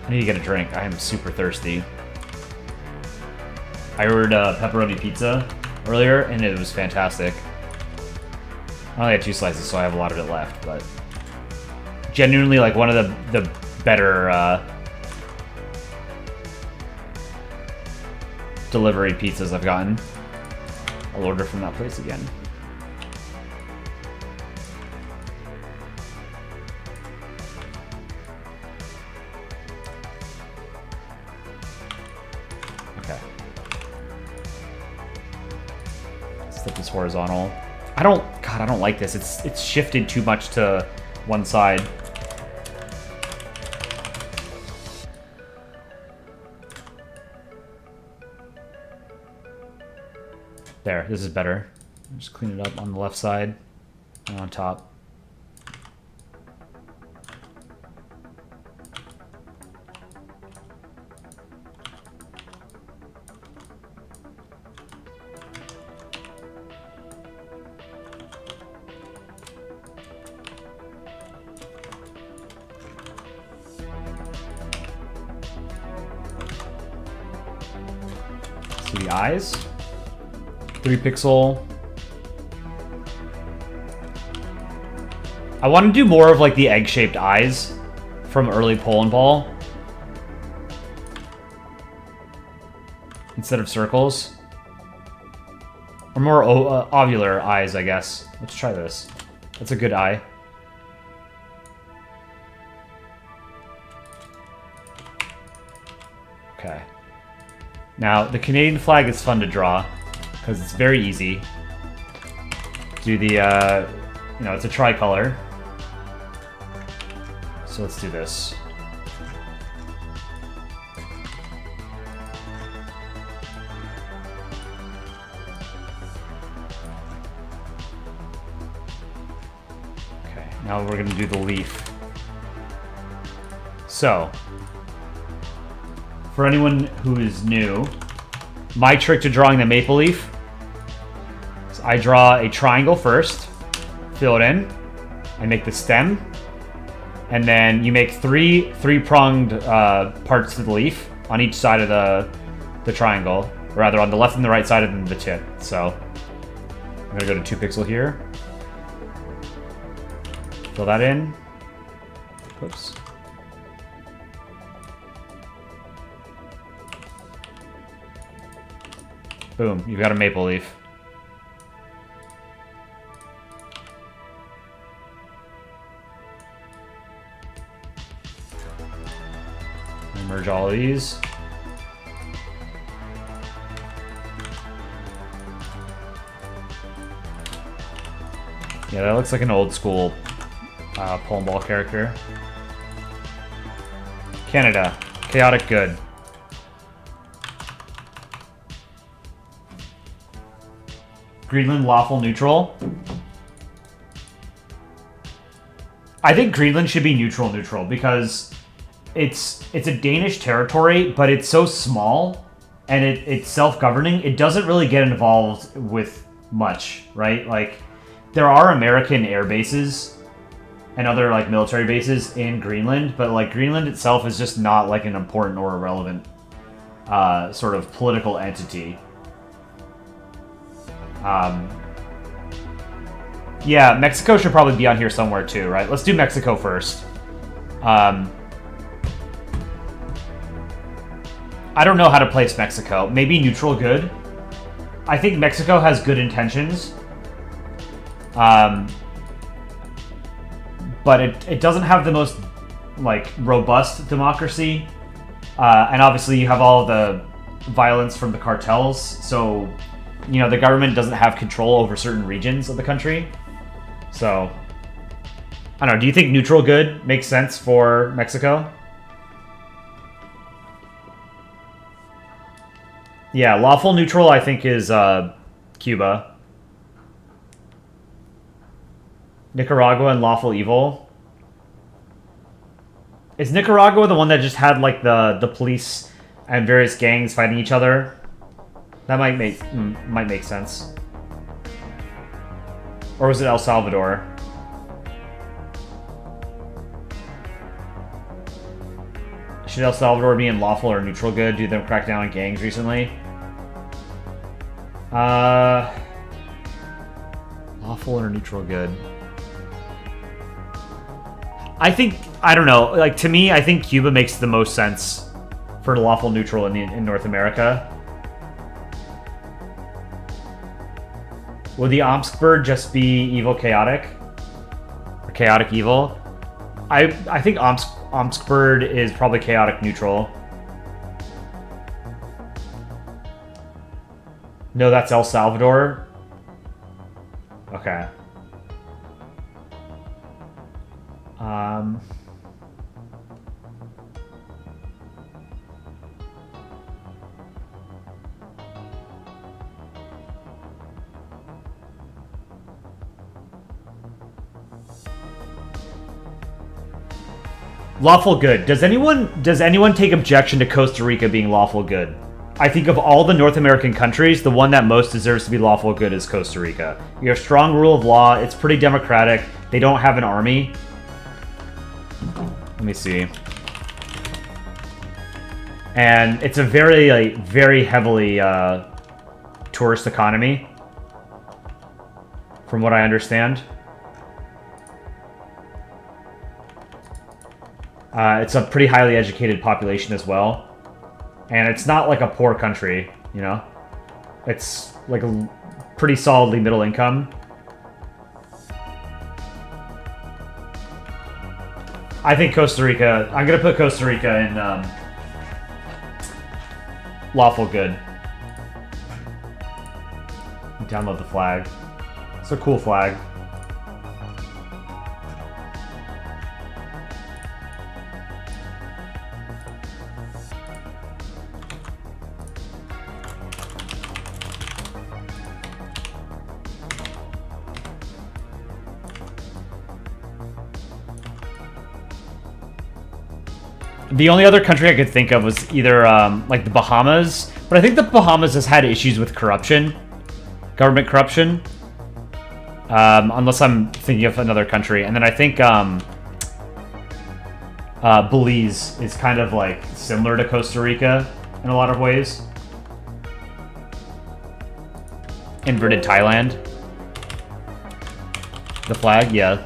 I need to get a drink. I am super thirsty. I ordered pepperoni pizza earlier, and it was fantastic. I only had 2 slices, so I have a lot of it left, but... Genuinely, like, one of the better delivery pizzas I've gotten. I'll order from that place again. This horizontal. I don't like this. It's shifted too much to one side. There, this is better. Just clean it up on the left side and on top. See the eyes? 3 pixel. I want to do more of like the egg-shaped eyes from early Polandball instead of circles. Or more ovular eyes, I guess. Let's try this. That's a good eye. Okay. Now, the Canadian flag is fun to draw because it's very easy. Do the, you know, it's a tricolor. So let's do this. Okay, now we're going to do the leaf. So, for anyone who is new, my trick to drawing the maple leaf is I draw a triangle first, fill it in, I make the stem, and then you make three-pronged parts of the leaf on each side of the triangle, or rather on the left and the right side of the tip. So I'm gonna go to 2 pixel here, fill that in. Whoops. Boom, you've got a maple leaf. Merge all of these. Yeah, that looks like an old school Polandball character. Canada, chaotic good. Greenland, lawful neutral. I think Greenland should be neutral because it's a Danish territory, but it's so small and it's self-governing. It doesn't really get involved with much, right? Like, there are American air bases and other like military bases in Greenland, but like Greenland itself is just not like an important or irrelevant sort of political entity. Yeah, Mexico should probably be on here somewhere too, right? Let's do Mexico first. I don't know how to place Mexico. Maybe neutral good. I think Mexico has good intentions. But it doesn't have the most, like, robust democracy. And obviously you have all the violence from the cartels, so, you know, the government doesn't have control over certain regions of the country. So, I don't know, do you think neutral good makes sense for Mexico? Yeah, lawful neutral, I think, is Cuba. Nicaragua and lawful evil. Is Nicaragua the one that just had, like, the police and various gangs fighting each other? That might make sense. Or was it El Salvador? Should El Salvador be in lawful or neutral good? Do them crack down on gangs recently? Lawful or neutral good? I think, I don't know, like, to me, I think Cuba makes the most sense for lawful neutral in North America. Would the Omsk bird just be evil chaotic? Or chaotic evil? I think Omsk bird is probably chaotic neutral. No, that's El Salvador. Okay. Lawful good. Does anyone take objection to Costa Rica being lawful good? I think of all the North American countries, the one that most deserves to be lawful good is Costa Rica. You have strong rule of law. It's pretty democratic. They don't have an army. Let me see. And it's a very, like, very heavily tourist economy, from what I understand. It's a pretty highly educated population as well. And it's not like a poor country, you know? It's like a pretty solidly middle income. I think Costa Rica... I'm going to put Costa Rica in lawful good. Download the flag. It's a cool flag. The only other country I could think of was either like the Bahamas, but I think the Bahamas has had issues with corruption, government corruption, unless I'm thinking of another country. And then I think Belize is kind of like similar to Costa Rica in a lot of ways. Inverted Thailand. The flag, yeah.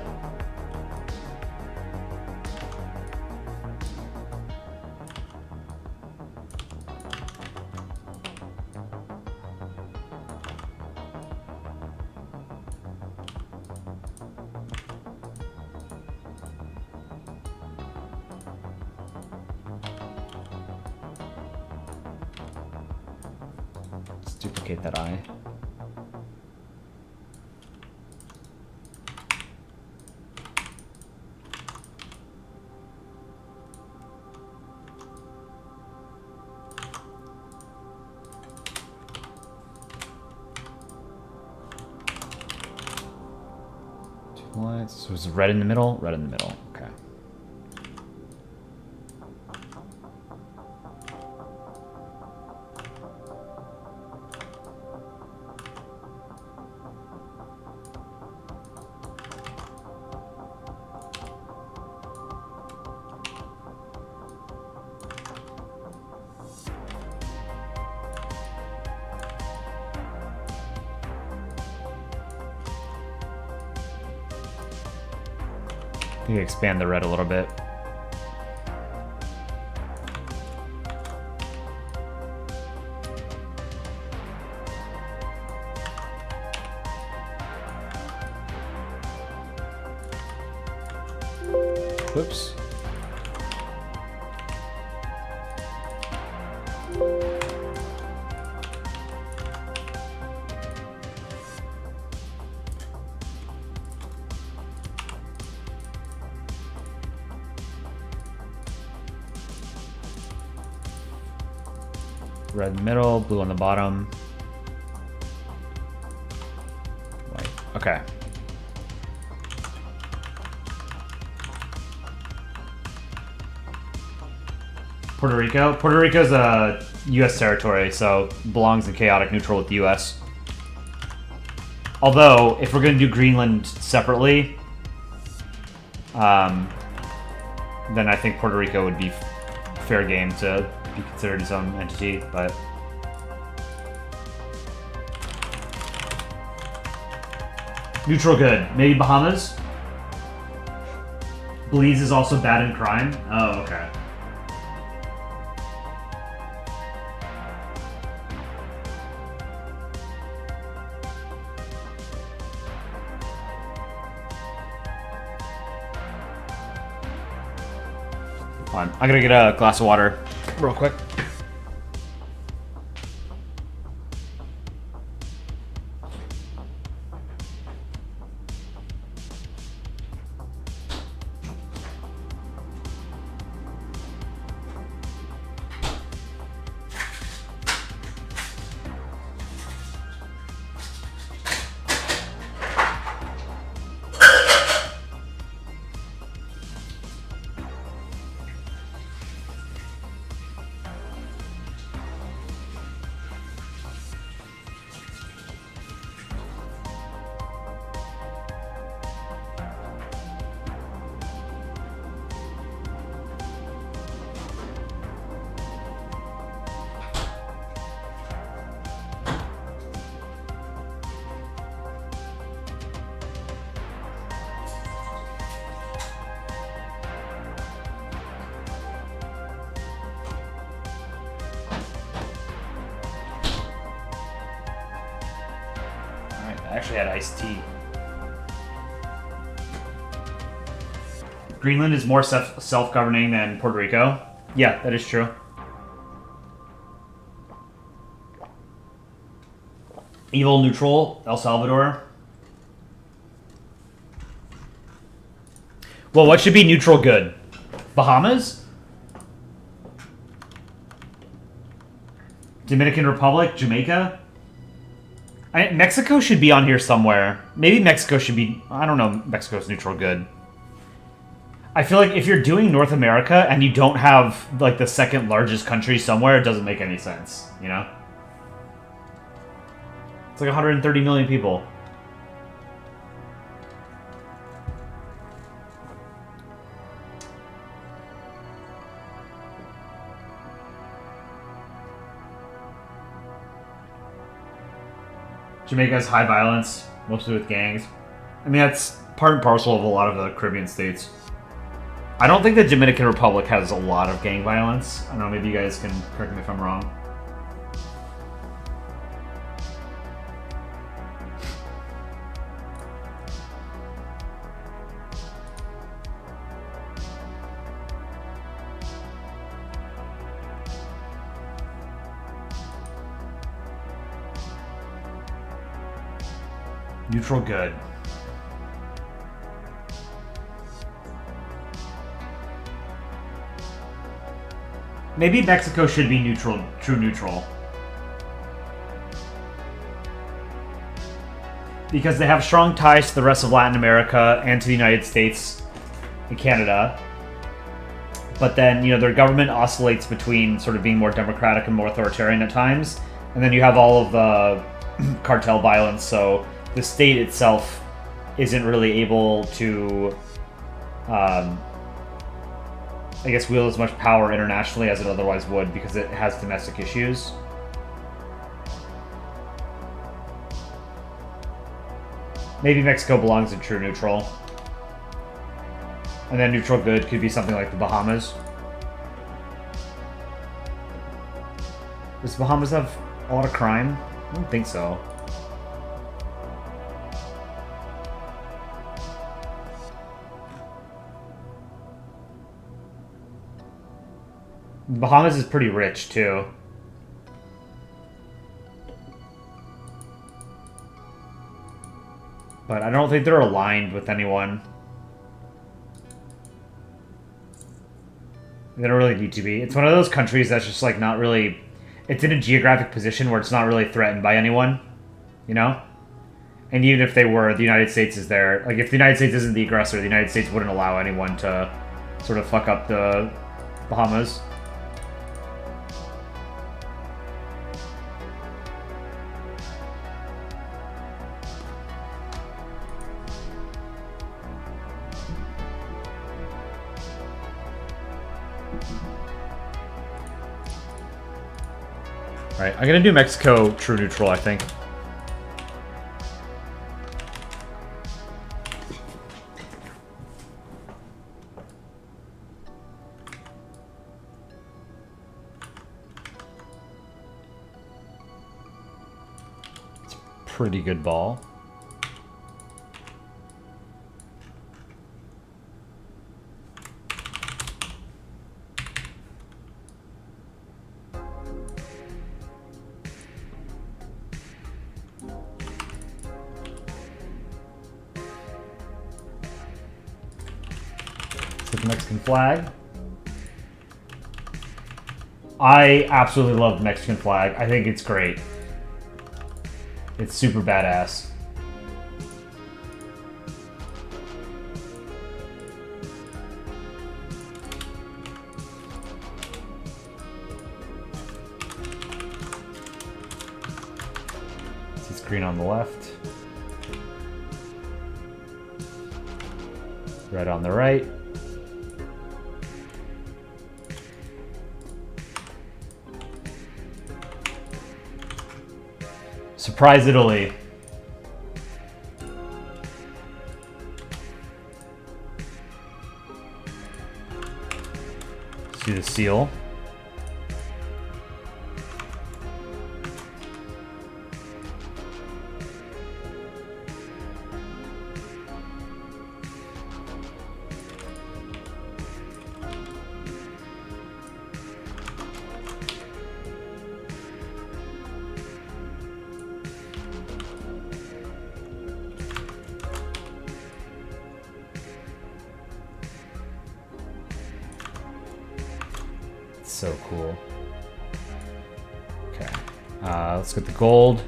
Duplicate that eye. Two lights. So it's red in the middle? Red in the middle. Okay. You can expand the red a little bit. Whoops. Red in the middle, blue on the bottom. White. Okay. Puerto Rico. Puerto Rico is a U.S. territory, so belongs in chaotic neutral with the U.S. Although, if we're going to do Greenland separately, then I think Puerto Rico would be fair game to be considered its own entity, but neutral good. Maybe Bahamas? Belize is also bad in crime? Oh, okay. Hold on. I'm gonna get a glass of water real quick. actually had iced tea. Greenland is more self-governing than Puerto Rico. Yeah, that is true. Evil neutral, El Salvador. Well, what should be neutral good? Bahamas? Dominican Republic? Jamaica? Mexico should be on here somewhere. Maybe Mexico should be... I don't know. Mexico's neutral good. I feel like if you're doing North America and you don't have, like, the second largest country somewhere, it doesn't make any sense, you know? It's like 130 million people. Jamaica has high violence, mostly with gangs. I mean, that's part and parcel of a lot of the Caribbean states. I don't think the Dominican Republic has a lot of gang violence. I don't know, maybe you guys can correct me if I'm wrong. Neutral good. Maybe Mexico should be neutral, true neutral. Because they have strong ties to the rest of Latin America and to the United States and Canada. But then, you know, their government oscillates between sort of being more democratic and more authoritarian at times. And then you have all of the cartel violence, so the state itself isn't really able to, I guess, wield as much power internationally as it otherwise would because it has domestic issues. Maybe Mexico belongs in true neutral. And then neutral good could be something like the Bahamas. Does Bahamas have a lot of crime? I don't think so. Bahamas is pretty rich, too. But I don't think they're aligned with anyone. They don't really need to be. It's one of those countries that's just, like, not really... It's in a geographic position where it's not really threatened by anyone. You know? And even if they were, the United States is there. Like, if the United States isn't the aggressor, the United States wouldn't allow anyone to sort of fuck up the Bahamas. Alright, I'm gonna do Mexico true neutral, I think. It's a pretty good ball. The Mexican flag. I absolutely love the Mexican flag. I think it's great. It's super badass. It's green on the left. Red on the right. Surprise Italy. See the seal. so cool. Okay. Let's get the gold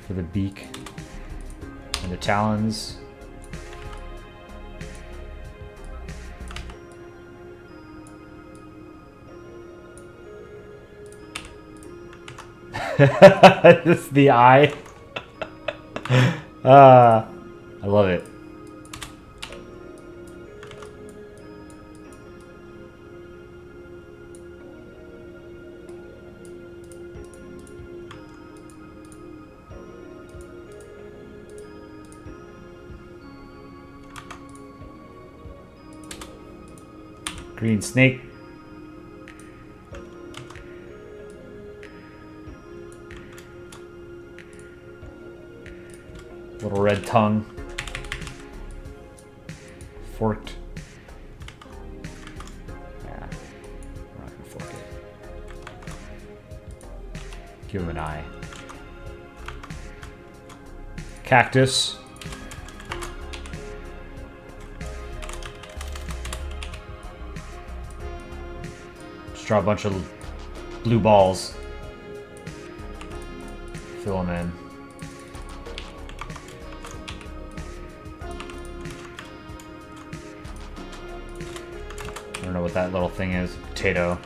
for the beak and the talons. This is the eye. I love it. Green snake. Little red tongue. Forked. Yeah, we're not gonna fork it. Give him an eye. Cactus. Just draw a bunch of blue balls. Fill them in. I don't know what that little thing is. Potato.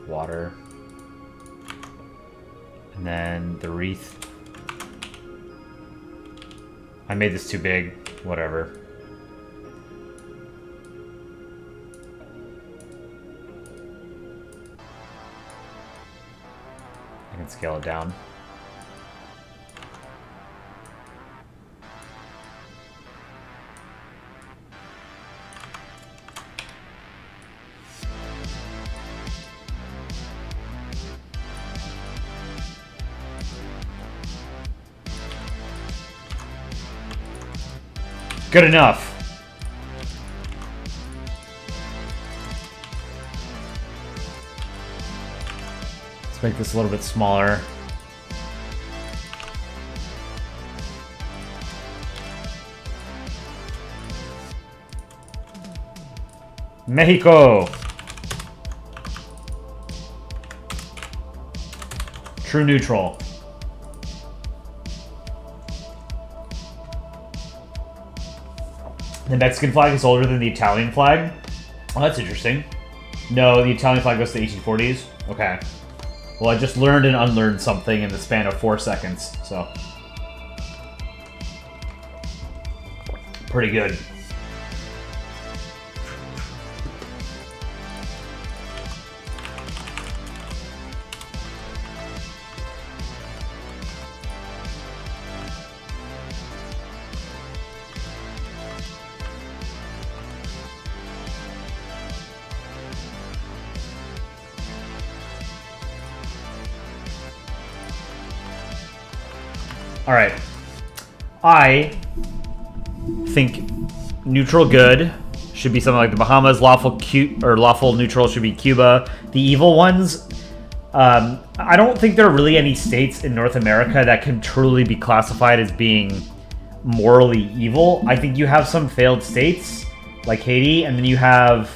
Water. And then the wreath. I made this too big. Whatever. I can scale it down. Good enough. Let's make this a little bit smaller. Mexico. True neutral. The Mexican flag is older than the Italian flag. Oh, that's interesting. No, the Italian flag goes to the 1840s. Okay. Well, I just learned and unlearned something in the span of 4 seconds, so. Pretty good. All right, I think neutral good should be something like the Bahamas. Lawful neutral should be Cuba. The evil ones, I don't think there are really any states in North America that can truly be classified as being morally evil. I think you have some failed states like Haiti, and then you have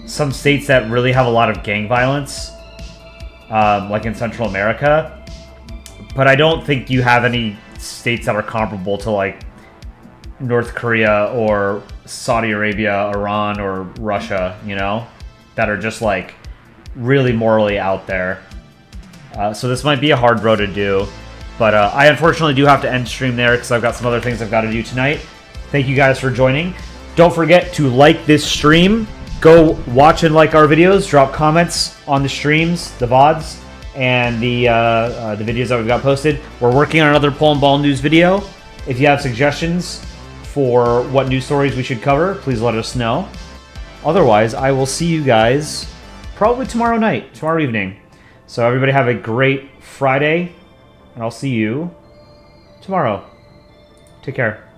some states that really have a lot of gang violence, like in Central America. But I don't think you have any states that are comparable to, like, North Korea or Saudi Arabia, Iran, or Russia, you know? That are just, like, really morally out there. So this might be a hard road to do. But I unfortunately do have to end stream there because I've got some other things I've got to do tonight. Thank you guys for joining. Don't forget to like this stream. Go watch and like our videos. Drop comments on the streams, the VODs. And the videos that we've got posted. We're working on another Polandball news video. If you have suggestions for what news stories we should cover, please let us know. Otherwise, I will see you guys probably tomorrow evening. So everybody have a great Friday, and I'll see you tomorrow. Take care.